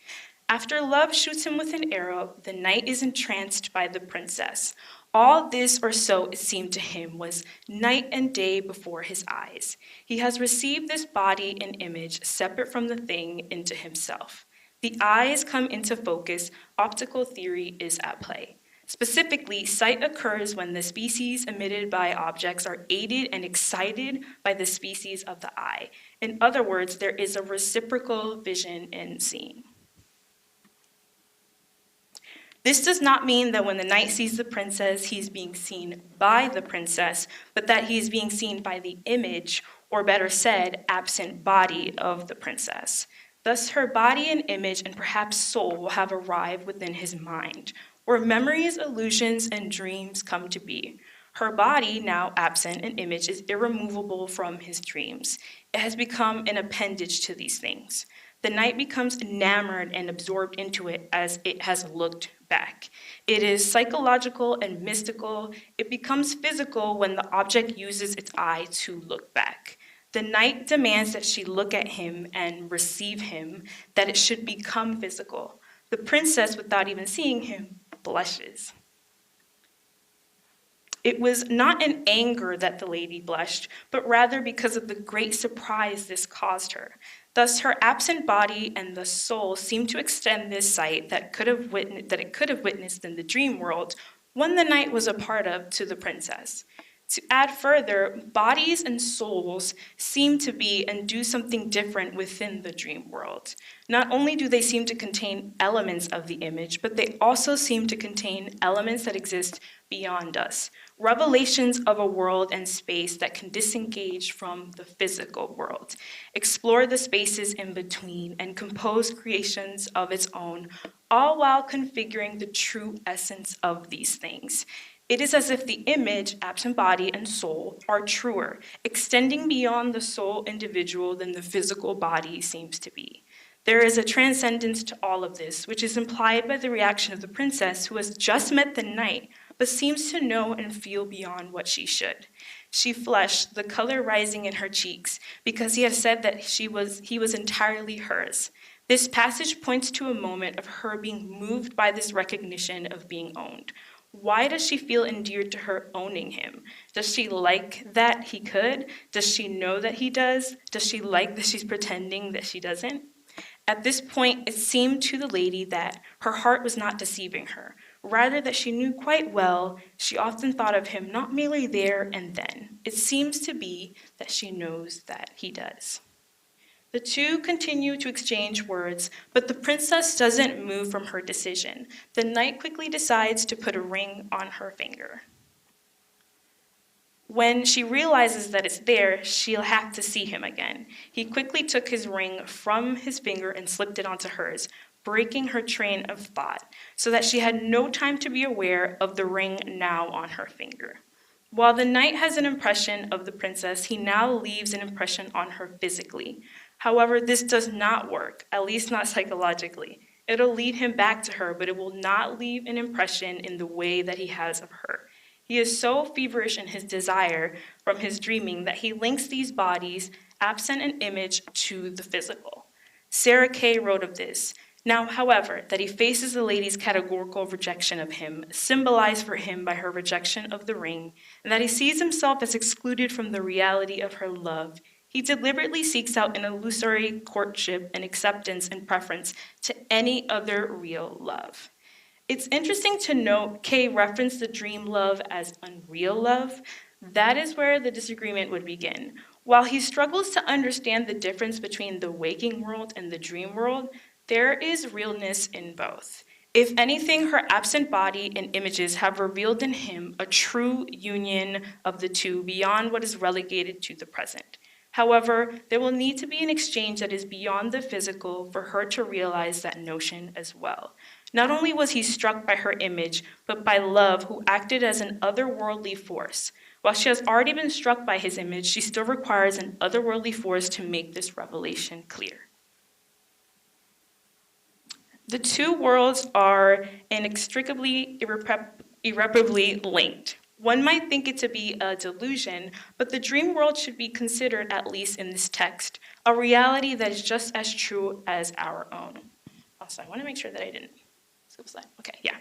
After love shoots him with an arrow, the knight is entranced by the princess. All this, or so it seemed to him, was night and day before his eyes. He has received this body and image separate from the thing into himself. The eyes come into focus, optical theory is at play. Specifically, sight occurs when the species emitted by objects are aided and excited by the species of the eye. In other words, there is a reciprocal vision in seeing. This does not mean that when the knight sees the princess, he's being seen by the princess, but that he's being seen by the image, or better said, absent body of the princess. Thus, her body and image and perhaps soul will have arrived within his mind, where memories, illusions, and dreams come to be. Her body, now absent an image, is irremovable from his dreams. It has become an appendage to these things. The knight becomes enamored and absorbed into it as it has looked back. It is psychological and mystical. It becomes physical when the object uses its eye to look back. The knight demands that she look at him and receive him, that it should become physical. The princess, without even seeing him, blushes. It was not in anger that the lady blushed, but rather because of the great surprise this caused her. Thus, her absent body and the soul seem to extend this sight that it could have witnessed in the dream world one the knight was a part of to the princess. To add further, bodies and souls seem to be and do something different within the dream world. Not only do they seem to contain elements of the image, but they also seem to contain elements that exist beyond us, revelations of a world and space that can disengage from the physical world, explore the spaces in between, and compose creations of its own, all while configuring the true essence of these things. It is as if the image, absent body, and soul are truer, extending beyond the sole individual than the physical body seems to be. There is a transcendence to all of this, which is implied by the reaction of the princess who has just met the knight, but seems to know and feel beyond what she should. She flushed, the color rising in her cheeks, because he had said that he was entirely hers. This passage points to a moment of her being moved by this recognition of being owned. Why does she feel endeared to her owning him? Does she like that he could? Does she know that he does? Does she like that she's pretending that she doesn't? At this point, it seemed to the lady that her heart was not deceiving her, rather that she knew quite well she often thought of him not merely there and then. It seems to be that she knows that he does. The two continue to exchange words, but the princess doesn't move from her decision. The knight quickly decides to put a ring on her finger. When she realizes that it's there, she'll have to see him again. He quickly took his ring from his finger and slipped it onto hers, breaking her train of thought, so that she had no time to be aware of the ring now on her finger. While the knight has an impression of the princess, he now leaves an impression on her physically. However, this does not work, at least not psychologically. It'll lead him back to her, but it will not leave an impression in the way that he has of her. He is so feverish in his desire from his dreaming that he links these bodies, absent an image, to the physical. Sarah Kay wrote of this. Now, however, that he faces the lady's categorical rejection of him, symbolized for him by her rejection of the ring, and that he sees himself as excluded from the reality of her love, he deliberately seeks out an illusory courtship and acceptance and preference to any other real love. It's interesting to note Kay referenced the dream love as unreal love. That is where the disagreement would begin. While he struggles to understand the difference between the waking world and the dream world, there is realness in both. If anything, her absent body and images have revealed in him a true union of the two beyond what is relegated to the present. However, there will need to be an exchange that is beyond the physical for her to realize that notion as well. Not only was he struck by her image, but by love, who acted as an otherworldly force. While she has already been struck by his image, she still requires an otherworldly force to make this revelation clear. The two worlds are inextricably, irreparably linked. One might think it to be a delusion, but the dream world should be considered, at least in this text, a reality that is just as true as our own. Also, I want to make sure that I didn't skip a slide. Okay, yeah.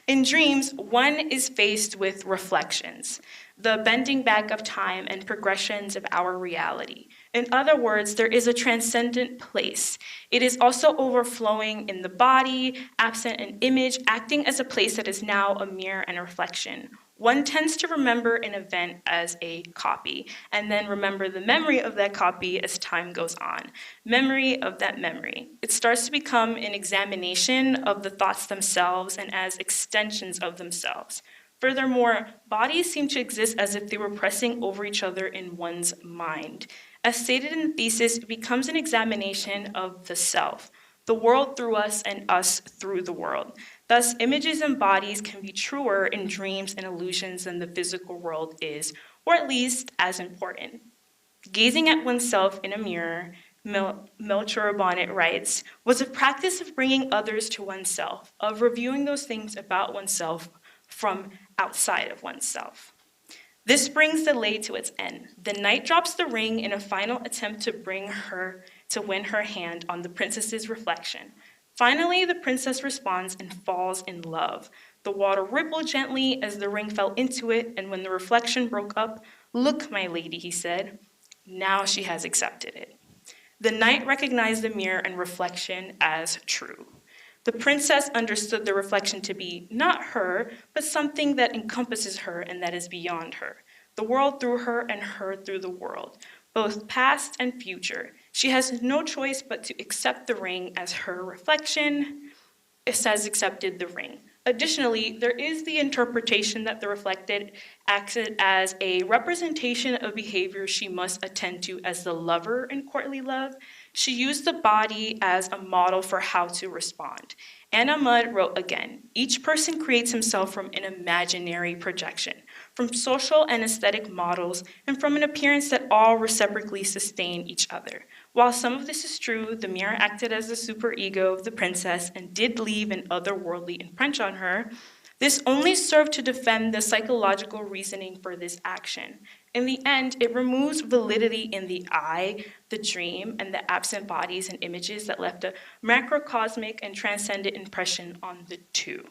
In dreams, one is faced with reflections, the bending back of time and progressions of our reality. In other words, there is a transcendent place. It is also overflowing in the body, absent an image, acting as a place that is now a mirror and a reflection. One tends to remember an event as a copy, and then remember the memory of that copy as time goes on. Memory of that memory. It starts to become an examination of the thoughts themselves and as extensions of themselves. Furthermore, bodies seem to exist as if they were pressing over each other in one's mind. As stated in the thesis, it becomes an examination of the self, the world through us and us through the world. Thus, images and bodies can be truer in dreams and illusions than the physical world is, or at least as important. Gazing at oneself in a mirror, Melchior Bonnet writes, was a practice of bringing others to oneself, of reviewing those things about oneself from outside of oneself. This brings the lay to its end. The knight drops the ring in a final attempt to win her hand on the princess's reflection. Finally, the princess responds and falls in love. The water rippled gently as the ring fell into it, and when the reflection broke up, "Look, my lady," he said. Now she has accepted it. The knight recognized the mirror and reflection as true. The princess understood the reflection to be not her, but something that encompasses her and that is beyond her. The world through her and her through the world, both past and future. She has no choice but to accept the ring as her reflection. It has accepted the ring. Additionally, there is the interpretation that the reflected acted as a representation of behavior she must attend to as the lover in courtly love. She used the body as a model for how to respond. Anna Mudd wrote again, each person creates himself from an imaginary projection, from social and aesthetic models, and from an appearance that all reciprocally sustain each other. While some of this is true, the mirror acted as the superego of the princess and did leave an otherworldly imprint on her. This only served to defend the psychological reasoning for this action. In the end, it removes validity in the I, the dream, and the absent bodies and images that left a macrocosmic and transcendent impression on the two.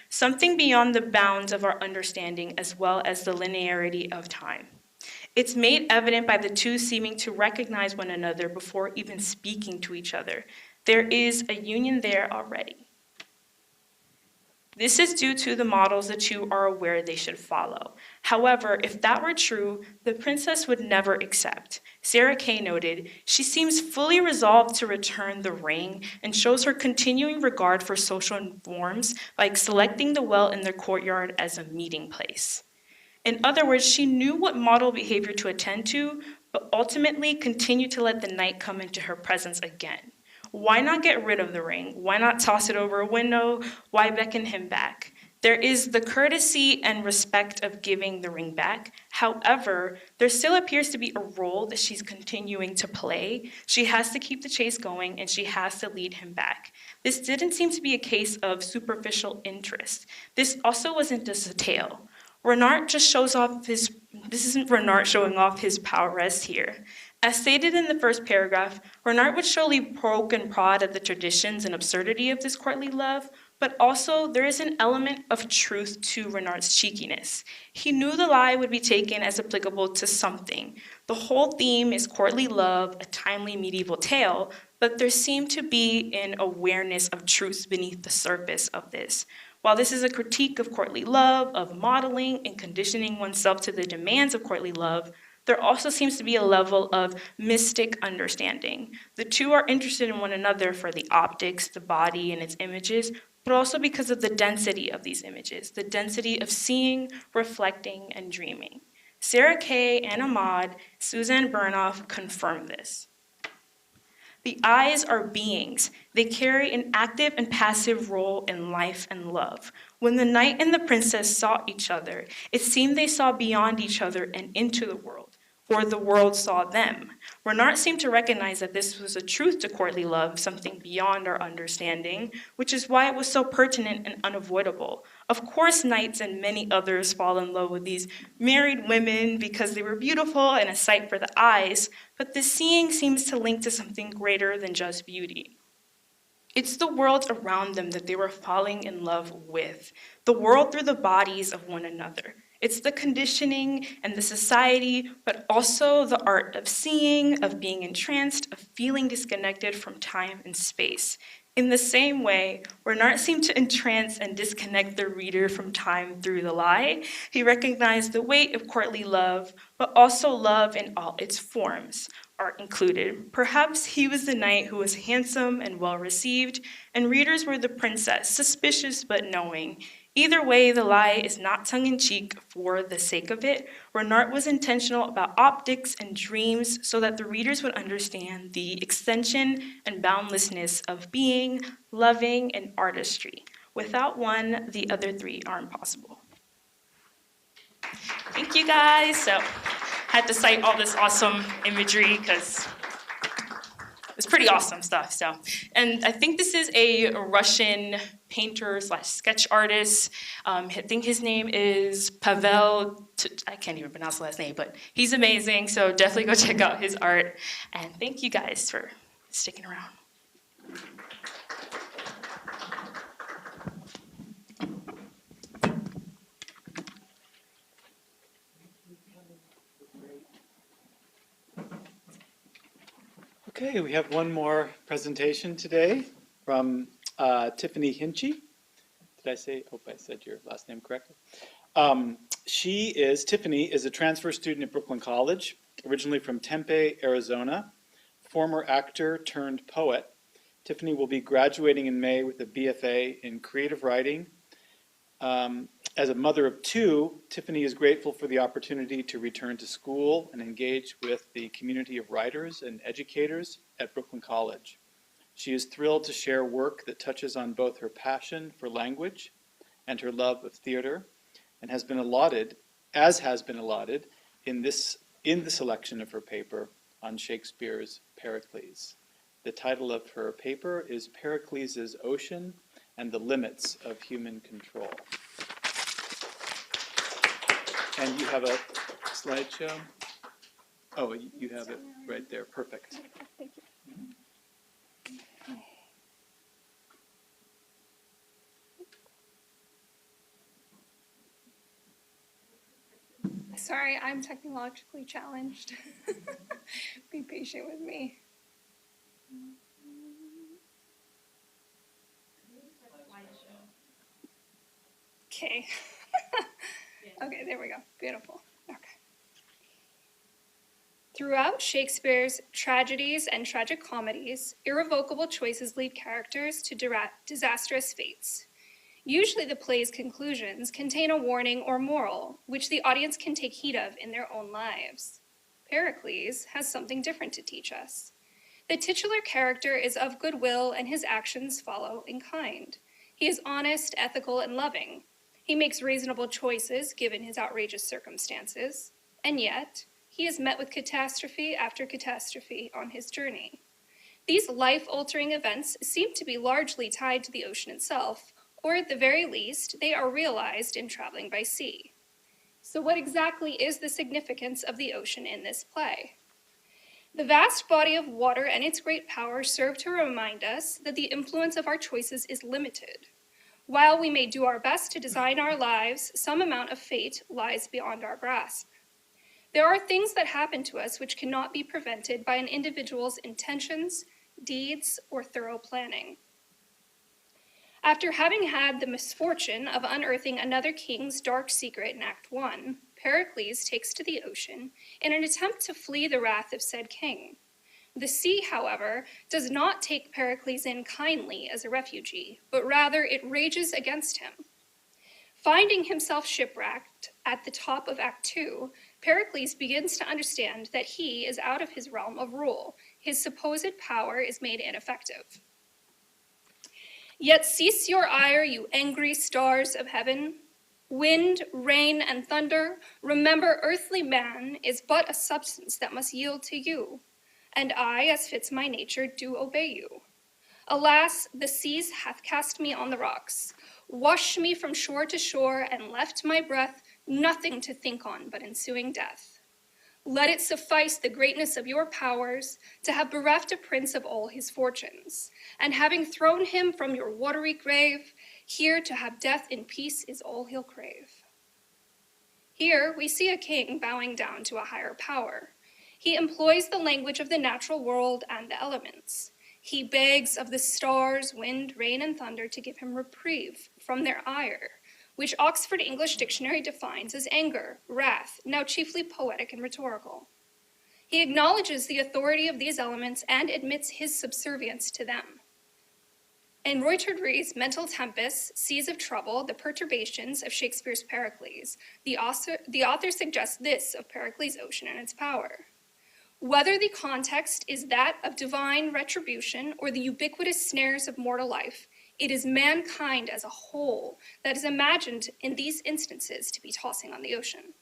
Something beyond the bounds of our understanding as well as the linearity of time. It's made evident by the two seeming to recognize one another before even speaking to each other. There is a union there already. This is due to the models the two are aware they should follow. However, if that were true, the princess would never accept. Sarah Kay noted, she seems fully resolved to return the ring and shows her continuing regard for social norms, like selecting the well in their courtyard as a meeting place. In other words, she knew what model behavior to attend to, but ultimately continued to let the night come into her presence again. Why not get rid of the ring? Why not toss it over a window? Why beckon him back? There is the courtesy and respect of giving the ring back. However, there still appears to be a role that she's continuing to play. She has to keep the chase going and she has to lead him back. This didn't seem to be a case of superficial interest. This also wasn't just a tale. Renard just shows off this isn't Renard showing off his prowess here. As stated in the first paragraph, Renard would surely poke and prod at the traditions and absurdity of this courtly love, but also there is an element of truth to Renard's cheekiness. He knew the lie would be taken as applicable to something. The whole theme is courtly love, a timely medieval tale, but there seemed to be an awareness of truth beneath the surface of this. While this is a critique of courtly love, of modeling and conditioning oneself to the demands of courtly love, there also seems to be a level of mystic understanding. The two are interested in one another for the optics, the body, and its images, but also because of the density of these images, the density of seeing, reflecting, and dreaming. Sarah Kay, Anna Maud, Suzanne Bernoff confirm this. The eyes are beings. They carry an active and passive role in life and love. When the knight and the princess saw each other, it seemed they saw beyond each other and into the world, or the world saw them. Renard seemed to recognize that this was a truth to courtly love, something beyond our understanding, which is why it was so pertinent and unavoidable. Of course, knights and many others fall in love with these married women because they were beautiful and a sight for the eyes, but the seeing seems to link to something greater than just beauty. It's the world around them that they were falling in love with, the world through the bodies of one another. It's the conditioning and the society, but also the art of seeing, of being entranced, of feeling disconnected from time and space. In the same way, Renard seemed to entrance and disconnect the reader from time through the lie. He recognized the weight of courtly love, but also love in all its forms, art included. Perhaps he was the knight who was handsome and well-received, and readers were the princess, suspicious but knowing. Either way, the lie is not tongue-in-cheek for the sake of it. Renard was intentional about optics and dreams so that the readers would understand the extension and boundlessness of being, loving, and artistry. Without one, the other three are impossible. Thank you, guys. So I had to cite all this awesome imagery because it's pretty awesome stuff. And I think this is a Russian painter / sketch artist. I think his name is Pavel. I can't even pronounce the last name, but he's amazing. So definitely go check out his art. And thank you guys for sticking around. Okay, we have one more presentation today from Tiffany Hinchy. Did I say, hope I said your last name correctly. Tiffany is a transfer student at Brooklyn College, originally from Tempe, Arizona, former actor turned poet. Tiffany will be graduating in May with a BFA in creative writing. As a mother of two, Tiffany is grateful for the opportunity to return to school and engage with the community of writers and educators at Brooklyn College. She is thrilled to share work that touches on both her passion for language and her love of theater, and has been allotted in the selection of her paper on Shakespeare's Pericles. The title of her paper is Pericles' Ocean and the Limits of Human Control. And you have a slideshow? Oh, you have it right there. Perfect. Thank you. Sorry, I'm technologically challenged. Be patient with me. Okay. Okay, there we go. Beautiful. Okay. Throughout Shakespeare's tragedies and tragic comedies, irrevocable choices lead characters to disastrous fates. Usually the play's conclusions contain a warning or moral, which the audience can take heed of in their own lives. Pericles has something different to teach us. The titular character is of goodwill and his actions follow in kind. He is honest, ethical, and loving. He makes reasonable choices given his outrageous circumstances, and yet he is met with catastrophe after catastrophe on his journey. These life-altering events seem to be largely tied to the ocean itself, or at the very least, they are realized in traveling by sea. So what exactly is the significance of the ocean in this play? The vast body of water and its great power serve to remind us that the influence of our choices is limited. While we may do our best to design our lives, some amount of fate lies beyond our grasp. There are things that happen to us which cannot be prevented by an individual's intentions, deeds, or thorough planning. After having had the misfortune of unearthing another king's dark secret in Act 1, Pericles takes to the ocean in an attempt to flee the wrath of said king. The sea, however, does not take Pericles in kindly as a refugee, but rather it rages against him. Finding himself shipwrecked at the top of Act 2, Pericles begins to understand that he is out of his realm of rule. His supposed power is made ineffective. Yet cease your ire, you angry stars of heaven. Wind, rain, and thunder, remember earthly man is but a substance that must yield to you, and I, as fits my nature, do obey you. Alas, the seas hath cast me on the rocks, washed me from shore to shore, and left my breath nothing to think on but ensuing death. Let it suffice the greatness of your powers to have bereft a prince of all his fortunes, and having thrown him from your watery grave, here to have death in peace is all he'll crave. Here we see a king bowing down to a higher power. He employs the language of the natural world and the elements. He begs of the stars, wind, rain, and thunder to give him reprieve from their ire, which Oxford English Dictionary defines as anger, wrath, now chiefly poetic and rhetorical. He acknowledges the authority of these elements and admits his subservience to them. In Roy-Turdree's Mental Tempests, Seas of Trouble, the perturbations of Shakespeare's Pericles, the author suggests this of Pericles' ocean and its power. Whether the context is that of divine retribution or the ubiquitous snares of mortal life, it is mankind as a whole that is imagined in these instances to be tossing on the ocean.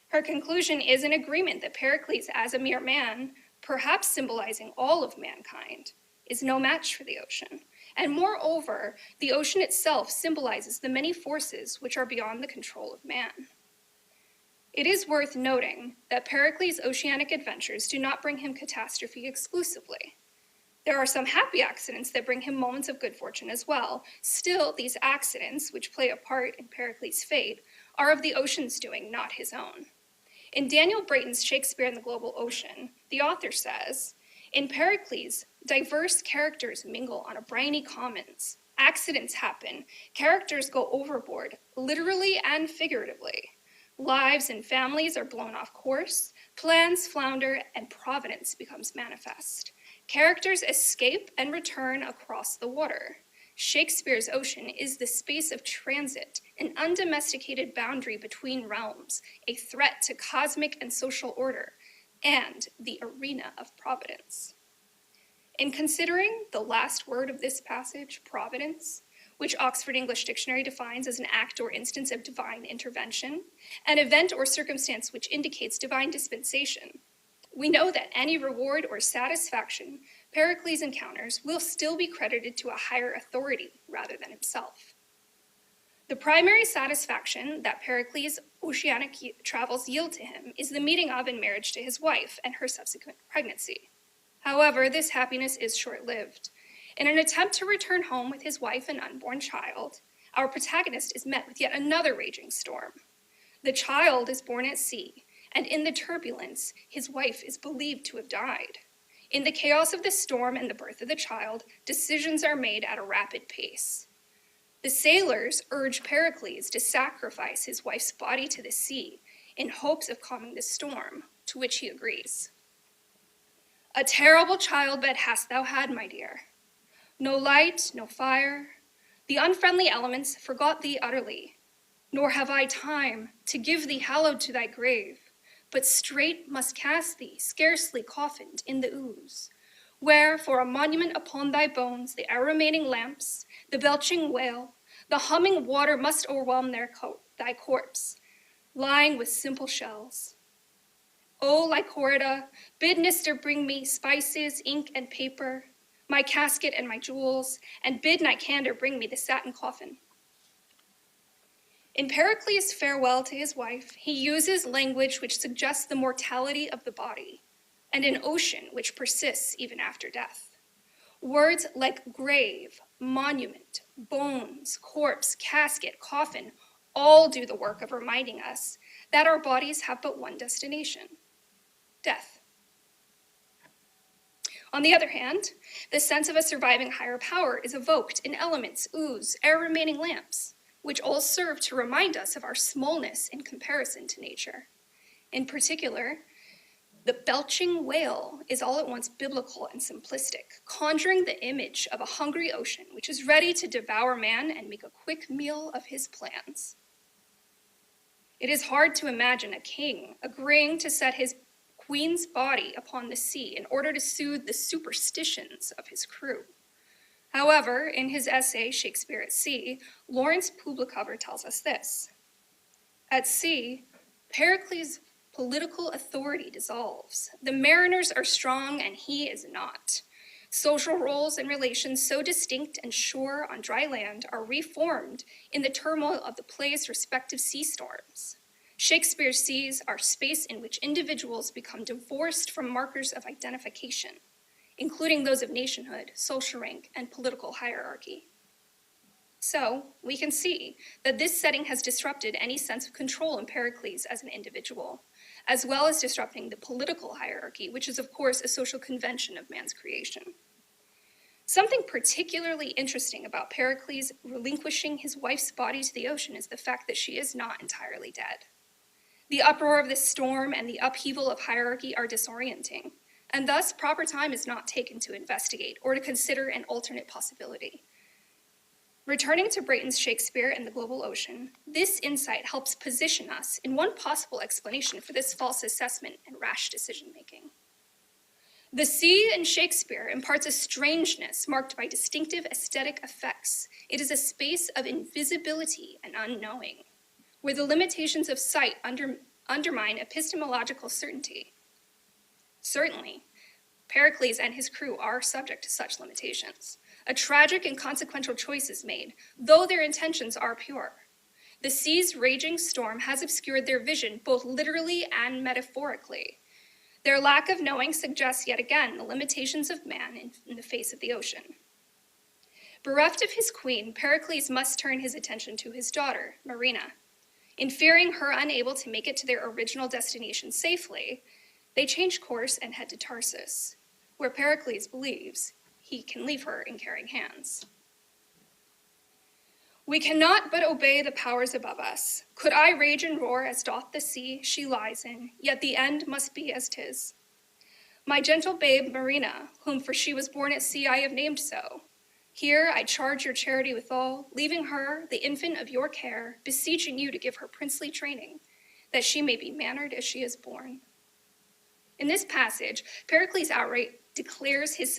Her conclusion is an agreement that Pericles, as a mere man, perhaps symbolizing all of mankind, is no match for the ocean. And moreover, the ocean itself symbolizes the many forces which are beyond the control of man. It is worth noting that Pericles' oceanic adventures do not bring him catastrophe exclusively. There are some happy accidents that bring him moments of good fortune as well. Still, these accidents, which play a part in Pericles' fate, are of the ocean's doing, not his own. In Daniel Brayton's Shakespeare and the Global Ocean, the author says, In Pericles, diverse characters mingle on a briny commons. Accidents happen, characters go overboard, literally and figuratively. Lives and families are blown off course, plans flounder, and providence becomes manifest. Characters escape and return across the water. Shakespeare's ocean is the space of transit, an undomesticated boundary between realms, a threat to cosmic and social order, and the arena of providence. In considering the last word of this passage, providence, which Oxford English Dictionary defines as an act or instance of divine intervention, an event or circumstance which indicates divine dispensation, we know that any reward or satisfaction Pericles encounters will still be credited to a higher authority rather than himself. The primary satisfaction that Pericles' oceanic travels yield to him is the meeting of and marriage to his wife and her subsequent pregnancy. However, this happiness is short-lived. In an attempt to return home with his wife and unborn child, our protagonist is met with yet another raging storm. The child is born at sea, and in the turbulence, his wife is believed to have died. In the chaos of the storm and the birth of the child, decisions are made at a rapid pace. The sailors urge Pericles to sacrifice his wife's body to the sea in hopes of calming the storm, to which he agrees. A terrible childbed hast thou had, my dear. No light, no fire. The unfriendly elements forgot thee utterly. Nor have I time to give thee hallowed to thy grave, but straight must cast thee, scarcely coffined, in the ooze, where, for a monument upon thy bones, the remaining lamps, the belching whale, the humming water must o'erwhelm thy corpse, lying with simple shells. O Lycorida, bid Nestor bring me spices, ink, and paper, my casket and my jewels, and bid Nicander bring me the satin coffin. In Pericles' farewell to his wife, he uses language which suggests the mortality of the body, and an ocean which persists even after death. Words like grave, monument, bones, corpse, casket, coffin, all do the work of reminding us that our bodies have but one destination: death. On the other hand, the sense of a surviving higher power is evoked in elements, ooze, air remaining lamps, which all serve to remind us of our smallness in comparison to nature. In particular, the belching whale is all at once biblical and simplistic, conjuring the image of a hungry ocean which is ready to devour man and make a quick meal of his plans. It is hard to imagine a king agreeing to set his queen's body upon the sea in order to soothe the superstitions of his crew. However, in his essay, Shakespeare at Sea, Lawrence Publicover tells us this: at sea, Pericles' political authority dissolves. The mariners are strong and he is not. Social roles and relations so distinct and sure on dry land are reformed in the turmoil of the play's respective sea storms. Shakespeare's seas are space in which individuals become divorced from markers of identification, including those of nationhood, social rank, and political hierarchy. So, we can see that this setting has disrupted any sense of control in Pericles as an individual, as well as disrupting the political hierarchy, which is, of course, a social convention of man's creation. Something particularly interesting about Pericles relinquishing his wife's body to the ocean is the fact that she is not entirely dead. The uproar of the storm and the upheaval of hierarchy are disorienting, and thus proper time is not taken to investigate or to consider an alternate possibility. Returning to Brayton's Shakespeare and the Global Ocean, this insight helps position us in one possible explanation for this false assessment and rash decision-making. The sea in Shakespeare imparts a strangeness marked by distinctive aesthetic effects. It is a space of invisibility and unknowing, where the limitations of sight undermine epistemological certainty. Certainly, Pericles and his crew are subject to such limitations. A tragic and consequential choice is made, though their intentions are pure. The sea's raging storm has obscured their vision, both literally and metaphorically. Their lack of knowing suggests yet again the limitations of man in the face of the ocean. Bereft of his queen, Pericles must turn his attention to his daughter, Marina. In fearing her unable to make it to their original destination safely, they change course and head to Tarsus. where Pericles believes he can leave her in caring hands. We cannot but obey the powers above us. Could I rage and roar as doth the sea she lies in, yet the end must be as 'tis. My gentle babe Marina, whom for she was born at sea I have named so, here I charge your charity withal, leaving her, the infant of your care, beseeching you to give her princely training, that she may be mannered as she is born. In this passage, Pericles outright declares his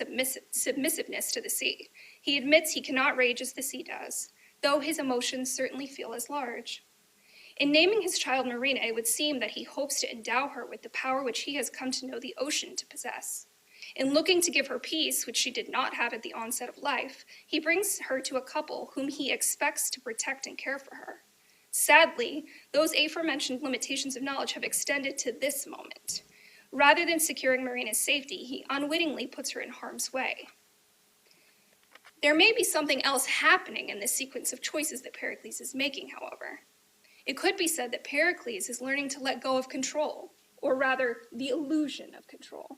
submissiveness to the sea. He admits he cannot rage as the sea does, though his emotions certainly feel as large. In naming his child Marina, it would seem that he hopes to endow her with the power which he has come to know the ocean to possess. In looking to give her peace, which she did not have at the onset of life, he brings her to a couple whom he expects to protect and care for her. Sadly, those aforementioned limitations of knowledge have extended to this moment. Rather than securing Marina's safety, he unwittingly puts her in harm's way. There may be something else happening in this sequence of choices that Pericles is making, however. It could be said that Pericles is learning to let go of control, or rather, the illusion of control.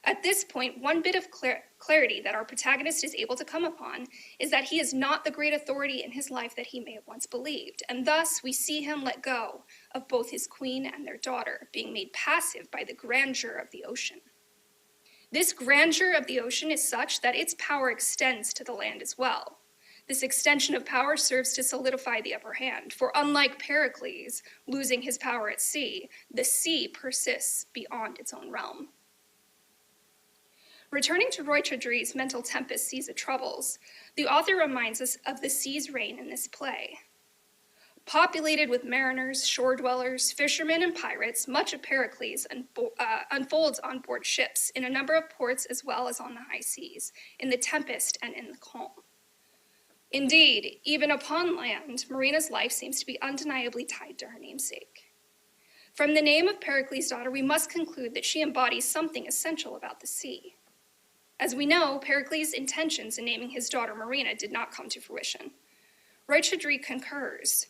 At this point, one bit of clarity that our protagonist is able to come upon is that he is not the great authority in his life that he may have once believed, and thus we see him let go of both his queen and their daughter, being made passive by the grandeur of the ocean. This grandeur of the ocean is such that its power extends to the land as well. This extension of power serves to solidify the upper hand, for unlike Pericles losing his power at sea, the sea persists beyond its own realm. Returning to Roy Chaudry's Mental Tempest Seas of Troubles, the author reminds us of the sea's reign in this play. Populated with mariners, shore dwellers, fishermen, and pirates, much of Pericles unfolds on board ships in a number of ports as well as on the high seas, in the tempest and in the calm. Indeed, even upon land, Marina's life seems to be undeniably tied to her namesake. From the name of Pericles' daughter, we must conclude that she embodies something essential about the sea. As we know, Pericles' intentions in naming his daughter Marina did not come to fruition. Roy Chaudry concurs.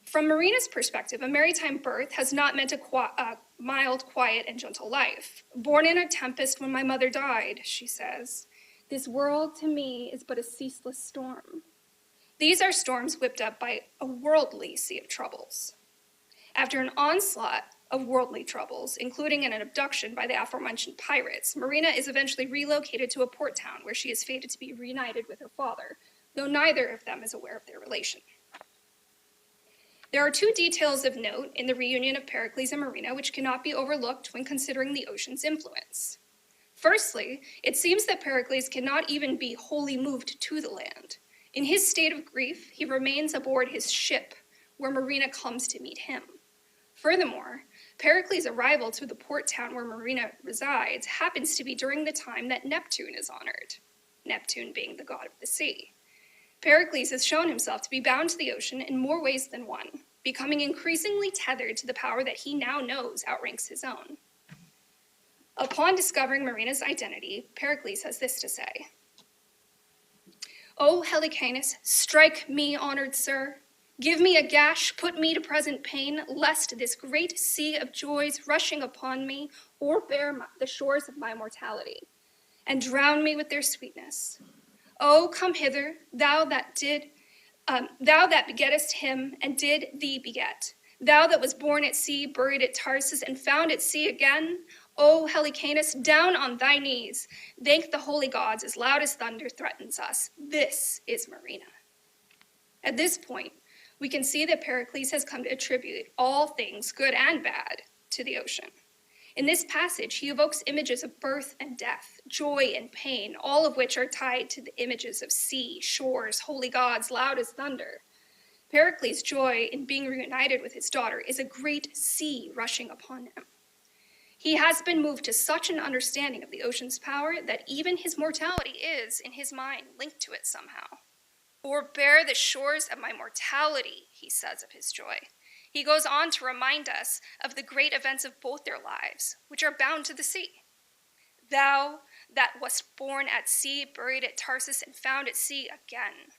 From Marina's perspective, a maritime birth has not meant a mild, quiet, and gentle life. Born in a tempest when my mother died, she says, this world to me is but a ceaseless storm. These are storms whipped up by a worldly sea of troubles. After an onslaught of worldly troubles, including an abduction by the aforementioned pirates, Marina is eventually relocated to a port town where she is fated to be reunited with her father, though neither of them is aware of their relation. There are two details of note in the reunion of Pericles and Marina which cannot be overlooked when considering the ocean's influence. Firstly, it seems that Pericles cannot even be wholly moved to the land. In his state of grief, he remains aboard his ship, where Marina comes to meet him. Furthermore, Pericles' arrival to the port town where Marina resides happens to be during the time that Neptune is honored, Neptune being the god of the sea. Pericles has shown himself to be bound to the ocean in more ways than one, becoming increasingly tethered to the power that he now knows outranks his own. Upon discovering Marina's identity, Pericles has this to say. O Helicanus, strike me, honored sir. Give me a gash, put me to present pain, lest this great sea of joys rushing upon me o'erbear the shores of my mortality, and drown me with their sweetness. O come hither, thou that begettest him, and did thee beget. Thou that was born at sea, buried at Tarsus, and found at sea again. O Helicanus, down on thy knees, thank the holy gods as loud as thunder threatens us. This is Marina. At this point, we can see that Pericles has come to attribute all things, good and bad, to the ocean. In this passage, he evokes images of birth and death, joy and pain, all of which are tied to the images of sea, shores, holy gods, loud as thunder. Pericles' joy in being reunited with his daughter is a great sea rushing upon him. He has been moved to such an understanding of the ocean's power that even his mortality is, in his mind, linked to it somehow. O'erbear the shores of my mortality, he says of his joy. He goes on to remind us of the great events of both their lives, which are bound to the sea. Thou that wast born at sea, buried at Tarsus, and found at sea again.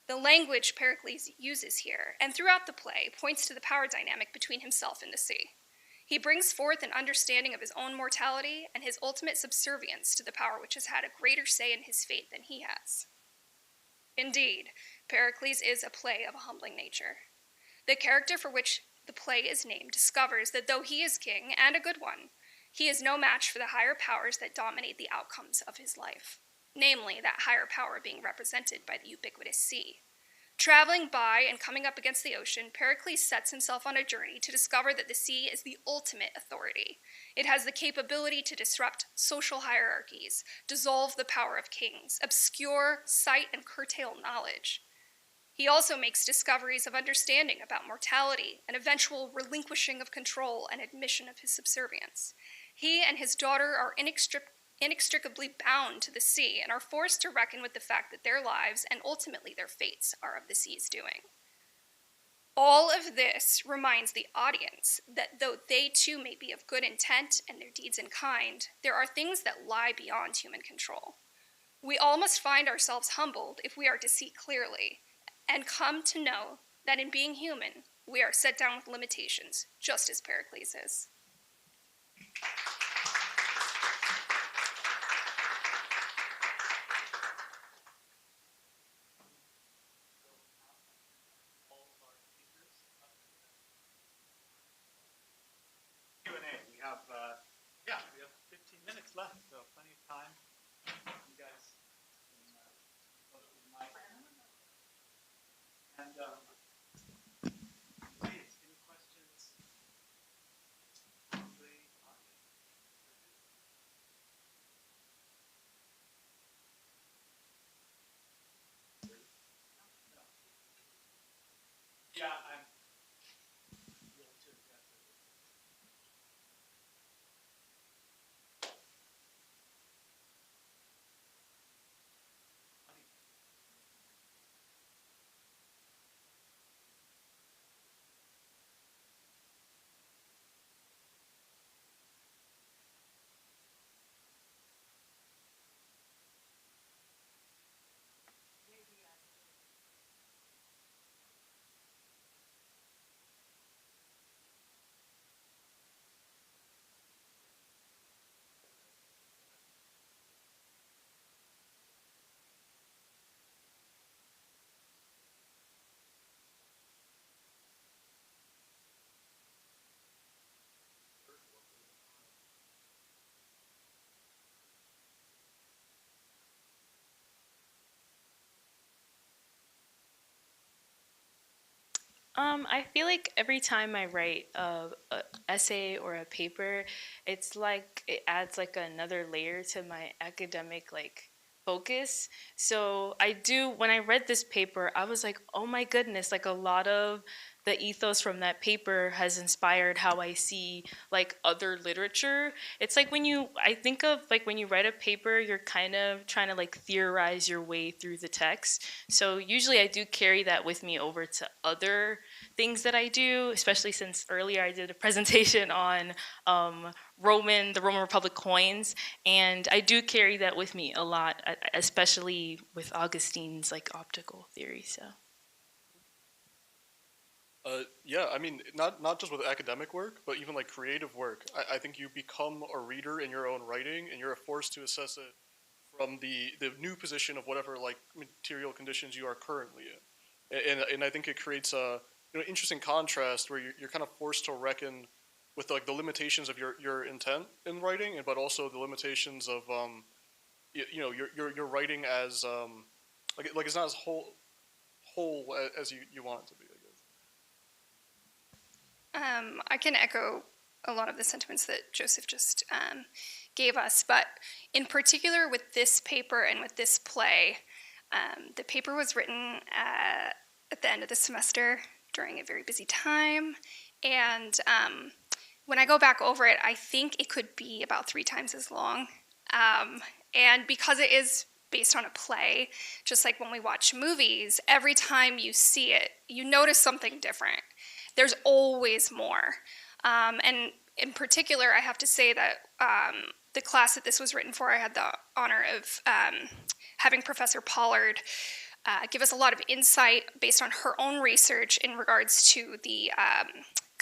The language Pericles uses here, and throughout the play, points to the power dynamic between himself and the sea. He brings forth an understanding of his own mortality and his ultimate subservience to the power which has had a greater say in his fate than he has. Indeed, Pericles is a play of a humbling nature. The character for which the play is named discovers that though he is king, and a good one, he is no match for the higher powers that dominate the outcomes of his life, namely that higher power being represented by the ubiquitous sea. Traveling by and coming up against the ocean, Pericles sets himself on a journey to discover that the sea is the ultimate authority. It has the capability to disrupt social hierarchies, dissolve the power of kings, obscure, cite, and curtail knowledge. He also makes discoveries of understanding about mortality, an eventual relinquishing of control and admission of his subservience. He and his daughter are inextricably bound to the sea and are forced to reckon with the fact that their lives and ultimately their fates are of the sea's doing. All of this reminds the audience that though they too may be of good intent and their deeds in kind, there are things that lie beyond human control. We all must find ourselves humbled if we are to see clearly and come to know that in being human, we are set down with limitations, just as Pericles is. Q&A. We have 15 minutes left, so plenty of time. You guys can go to the mic. And please, any questions from the audience? No. Yeah, I'm willing to address it. I feel like every time I write a essay or a paper, it's like it adds like another layer to my academic like focus. So I do, when I read this paper, I was like, oh my goodness, like a lot of the ethos from that paper has inspired how I see like other literature. It's like I think of like when you write a paper, you're kind of trying to like theorize your way through the text. So usually I do carry that with me over to other things that I do, especially since earlier I did a presentation on the Roman Republic coins, and I do carry that with me a lot, especially with Augustine's like optical theory. So. Yeah, I mean, not just with academic work, but even like creative work. I think you become a reader in your own writing, and you're forced to assess it from the new position of whatever like material conditions you are currently in, and I think it creates a interesting contrast where you're kind of forced to reckon with like the limitations of your intent in writing, but also the limitations of your writing as like it's not as whole as you want it to be, I guess. I can echo a lot of the sentiments that Joseph just gave us, but in particular with this paper and with this play, the paper was written at the end of the semester during a very busy time, and when I go back over it, I think it could be about 3 times as long, and because it is based on a play, just like when we watch movies, every time you see it, you notice something different. There's always more. And in particular, I have to say that the class that this was written for, I had the honor of having Professor Pollard give us a lot of insight based on her own research in regards to the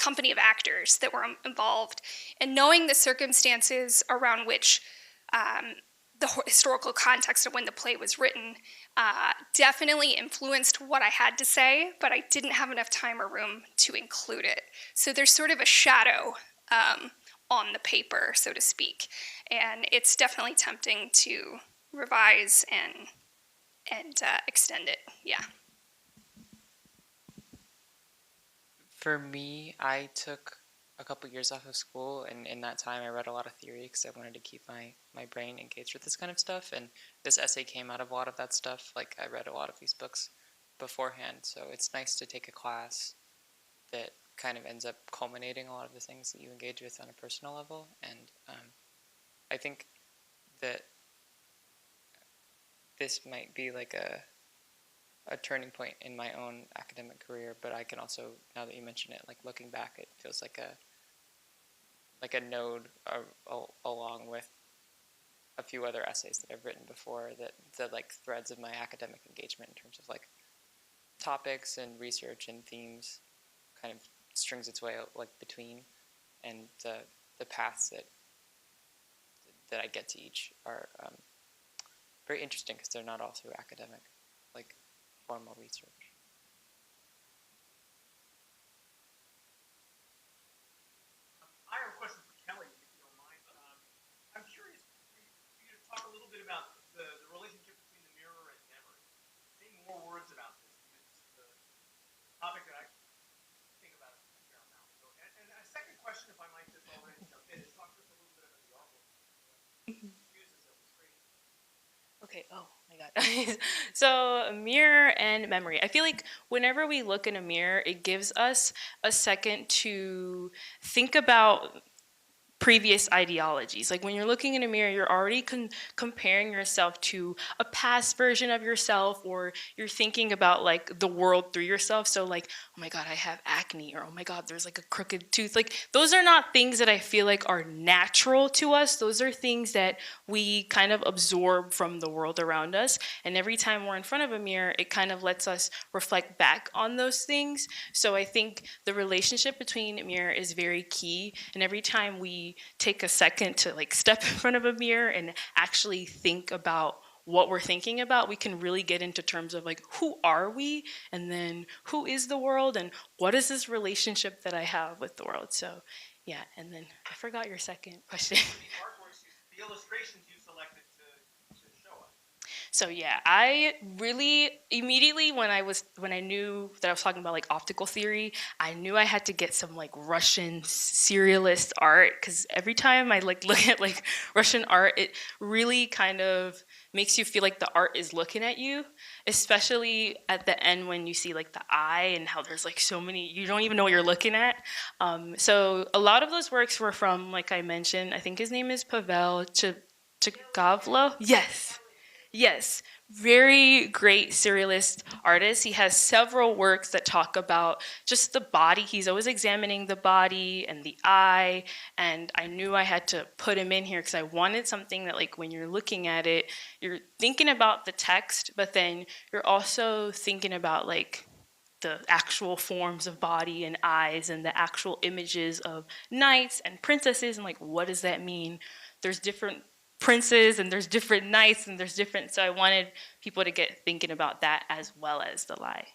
company of actors that were involved, and knowing the circumstances around which the historical context of when the play was written definitely influenced what I had to say, but I didn't have enough time or room to include it. So there's sort of a shadow on the paper, so to speak, and it's definitely tempting to revise and extend it. Yeah. For me, I took a couple years off of school, and in that time I read a lot of theory because I wanted to keep my brain engaged with this kind of stuff, and this essay came out of a lot of that stuff. Like, I read a lot of these books beforehand, so it's nice to take a class that kind of ends up culminating a lot of the things that you engage with on a personal level, and I think that this might be like a turning point in my own academic career, but I can also, now that you mention it, like looking back, it feels like a node along with a few other essays that I've written before, that the like threads of my academic engagement in terms of like topics and research and themes kind of strings its way like between, and the paths that I get to each are very interesting because they're not all through academic, like formal research. I have a question for Kelly, if you don't mind. I'm curious for you to talk a little bit about the relationship between the mirror and memory. Say more words about this, because this is a topic that I think about a fair amount. So, and a second question, if I might just already jump in, is talk just a little bit about the artwork used as illustration. Okay, oh my God. So, mirror and memory. I feel like whenever we look in a mirror, it gives us a second to think about previous ideologies. Like when you're looking in a mirror, you're already comparing yourself to a past version of yourself, or you're thinking about like the world through yourself. So like, oh my God, I have acne, or oh my God, there's like a crooked tooth. Like those are not things that I feel like are natural to us. Those are things that we kind of absorb from the world around us. And every time we're in front of a mirror, it kind of lets us reflect back on those things. So I think the relationship between a mirror is very key. And every time we take a second to like step in front of a mirror and actually think about what we're thinking about, we can really get into terms of like, who are we? And then who is the world? And what is this relationship that I have with the world? So yeah, and then I forgot your second question. The illustrations you selected to show us. So yeah, I really immediately when I knew that I was talking about like optical theory, I knew I had to get some like Russian surrealist art, because every time I like look at like Russian art, it really kind of makes you feel like the art is looking at you, especially at the end when you see like the eye and how there's like so many, you don't even know what you're looking at. So a lot of those works were from, like I mentioned, I think his name is Pavel Chagavlo. Yes, very great surrealist artist. He has several works that talk about just the body. He's always examining the body and the eye, and I knew I had to put him in here because I wanted something that, like, when you're looking at it, you're thinking about the text, but then you're also thinking about, like, the actual forms of body and eyes and the actual images of knights and princesses, and, like, what does that mean? There's different princes and there's different knights and there's different, so I wanted people to get thinking about that as well as the lie.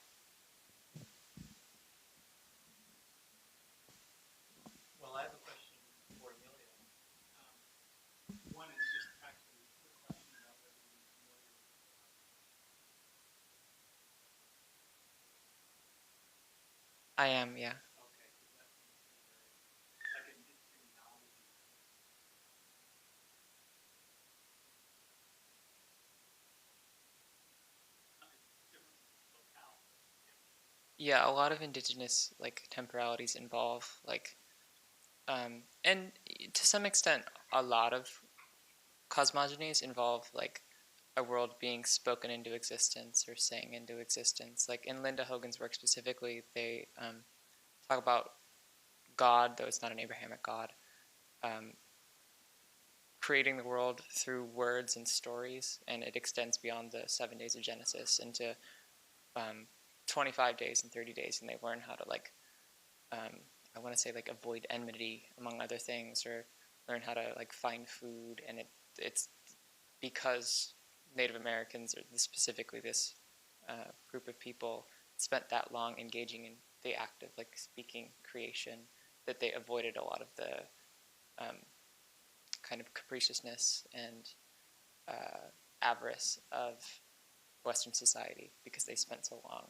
Well, I have a question for Amelia. One is just actually a quick question about whether you're familiar with I am, yeah. okay, because that seems to be very, like an interesting analogy. Different locale. Yeah, a lot of indigenous like temporalities involve like and to some extent a lot of cosmogonies involve like a world being spoken into existence or saying into existence. Like in Linda Hogan's work specifically, they talk about God, though it's not an Abrahamic God, creating the world through words and stories, and it extends beyond the 7 days of Genesis into 25 days and 30 days, and they learn how to like I want to say like avoid enmity among other things, or learn how to like find food. And it's because Native Americans, or specifically this group of people, spent that long engaging in the act of like speaking creation, that they avoided a lot of the kind of capriciousness and avarice of Western society, because they spent so long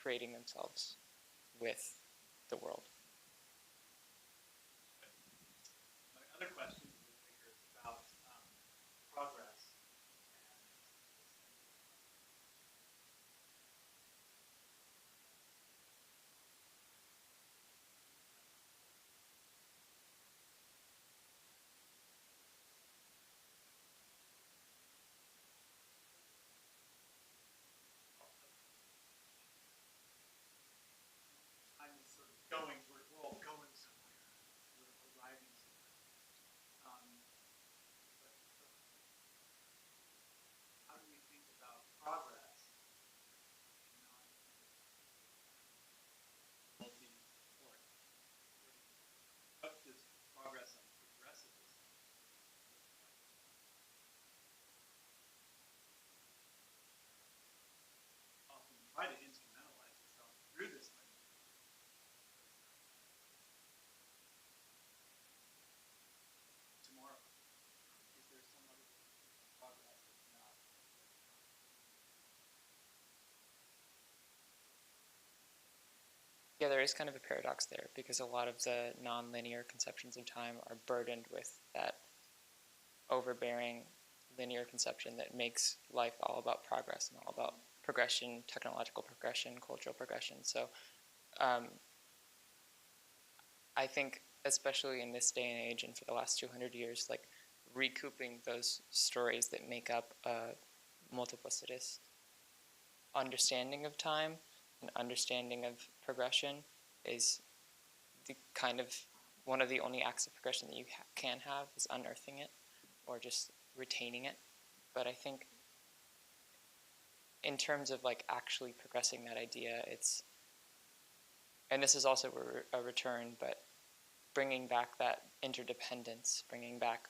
creating themselves with the world. My other question a little bigger is about progress and time is sort of going, we're all going somewhere, we're arriving somewhere. But how do we think about progress and not multi-port? What does progress and progressivism look like? Often try to instrumentalize itself through this language. Tomorrow, is there some other progress that's not? Yeah, there is kind of a paradox there, because a lot of the non-linear conceptions of time are burdened with that overbearing linear conception that makes life all about progress and all about progression, technological progression, cultural progression. So I think, especially in this day and age and for the last 200 years, like recouping those stories that make up a multiplicitous understanding of time and understanding of progression is the kind of one of the only acts of progression that you can have, is unearthing it or just retaining it. But I think in terms of like actually progressing that idea, it's, and this is also a return, but bringing back that interdependence, bringing back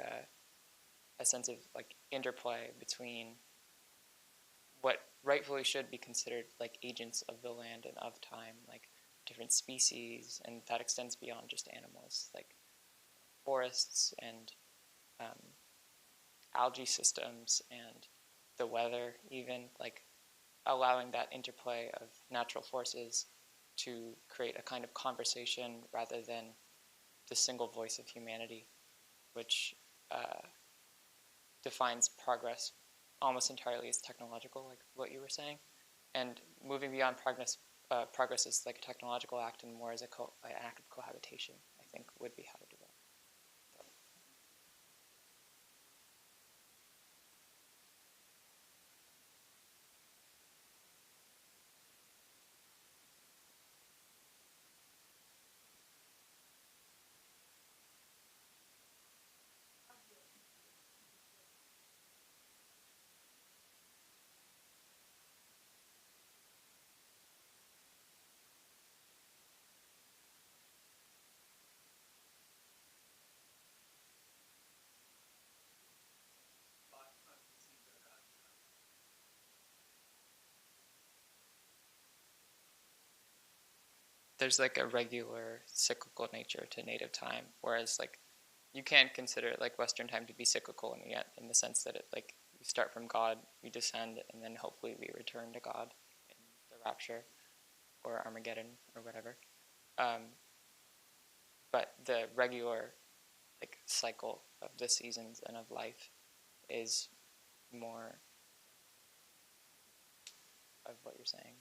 a sense of like interplay between what rightfully should be considered like agents of the land and of time, like different species, and that extends beyond just animals, like forests and algae systems and the weather, even like allowing that interplay of natural forces to create a kind of conversation rather than the single voice of humanity, which defines progress almost entirely as technological, like what you were saying. And moving beyond progress is like a technological act and more as an act of cohabitation, I think, would be how to do that. There's like a regular cyclical nature to native time, whereas like you can't consider like Western time to be cyclical, and yet in the sense that it like we start from God, we descend, and then hopefully we return to God in the rapture or Armageddon or whatever. But the regular like cycle of the seasons and of life is more of what you're saying.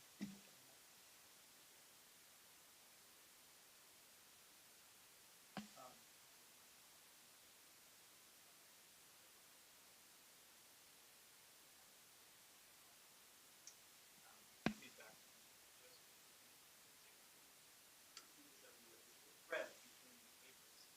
Feedback from Joseph. Seems that we are the thread between papers.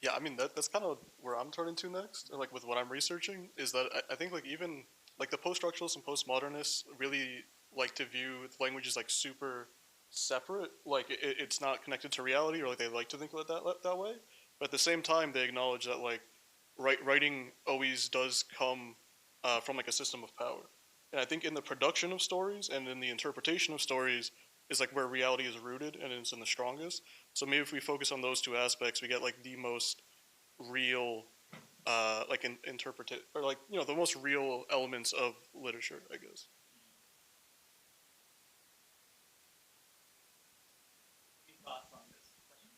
Yeah, I mean that's kind of where I'm turning to next, like with what I'm researching, is that I think like even like the post-structuralists and postmodernists really like to view language as like super separate, like it's not connected to reality, or like they like to think of it that way. But at the same time, they acknowledge that like writing always does come from like a system of power, and I think in the production of stories and in the interpretation of stories is like where reality is rooted and it's in the strongest. So maybe if we focus on those two aspects, we get like the most real, like interpret or like the most real elements of literature, I guess. Any thoughts on this question?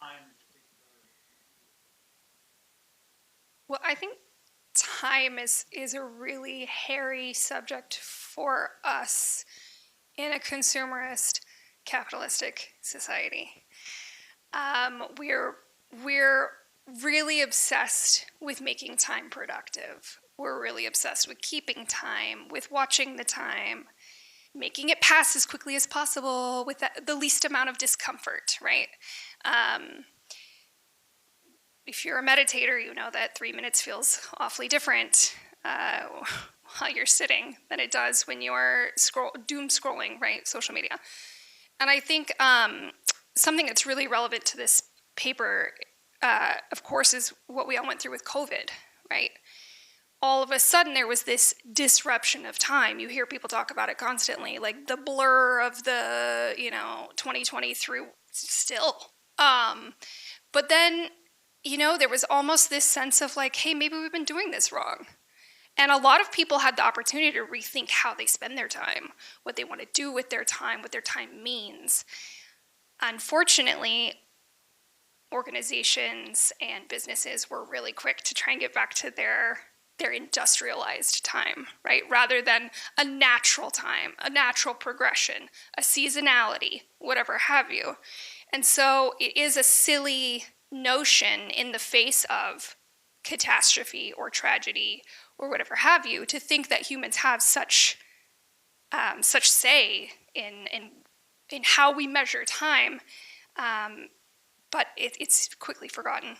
Time in particular. Well, I think time is a really hairy subject for us in a consumerist capitalistic society. We're really obsessed with making time productive. We're really obsessed with keeping time, with watching the time, making it pass as quickly as possible with the least amount of discomfort, right? If you're a meditator, you know that 3 minutes feels awfully different while you're sitting than it does when you're doom scrolling, right? Social media. And I think something that's really relevant to this paper, of course, is what we all went through with COVID, right? All of a sudden, there was this disruption of time. You hear people talk about it constantly, like the blur of the 2020 through still. But then, there was almost this sense of like, hey, maybe we've been doing this wrong. And a lot of people had the opportunity to rethink how they spend their time, what they want to do with their time, what their time means. Unfortunately, organizations and businesses were really quick to try and get back to their industrialized time, right? Rather than a natural time, a natural progression, a seasonality, whatever have you. And so it is a silly notion in the face of catastrophe or tragedy or whatever have you to think that humans have such say in how we measure time, but it's quickly forgotten.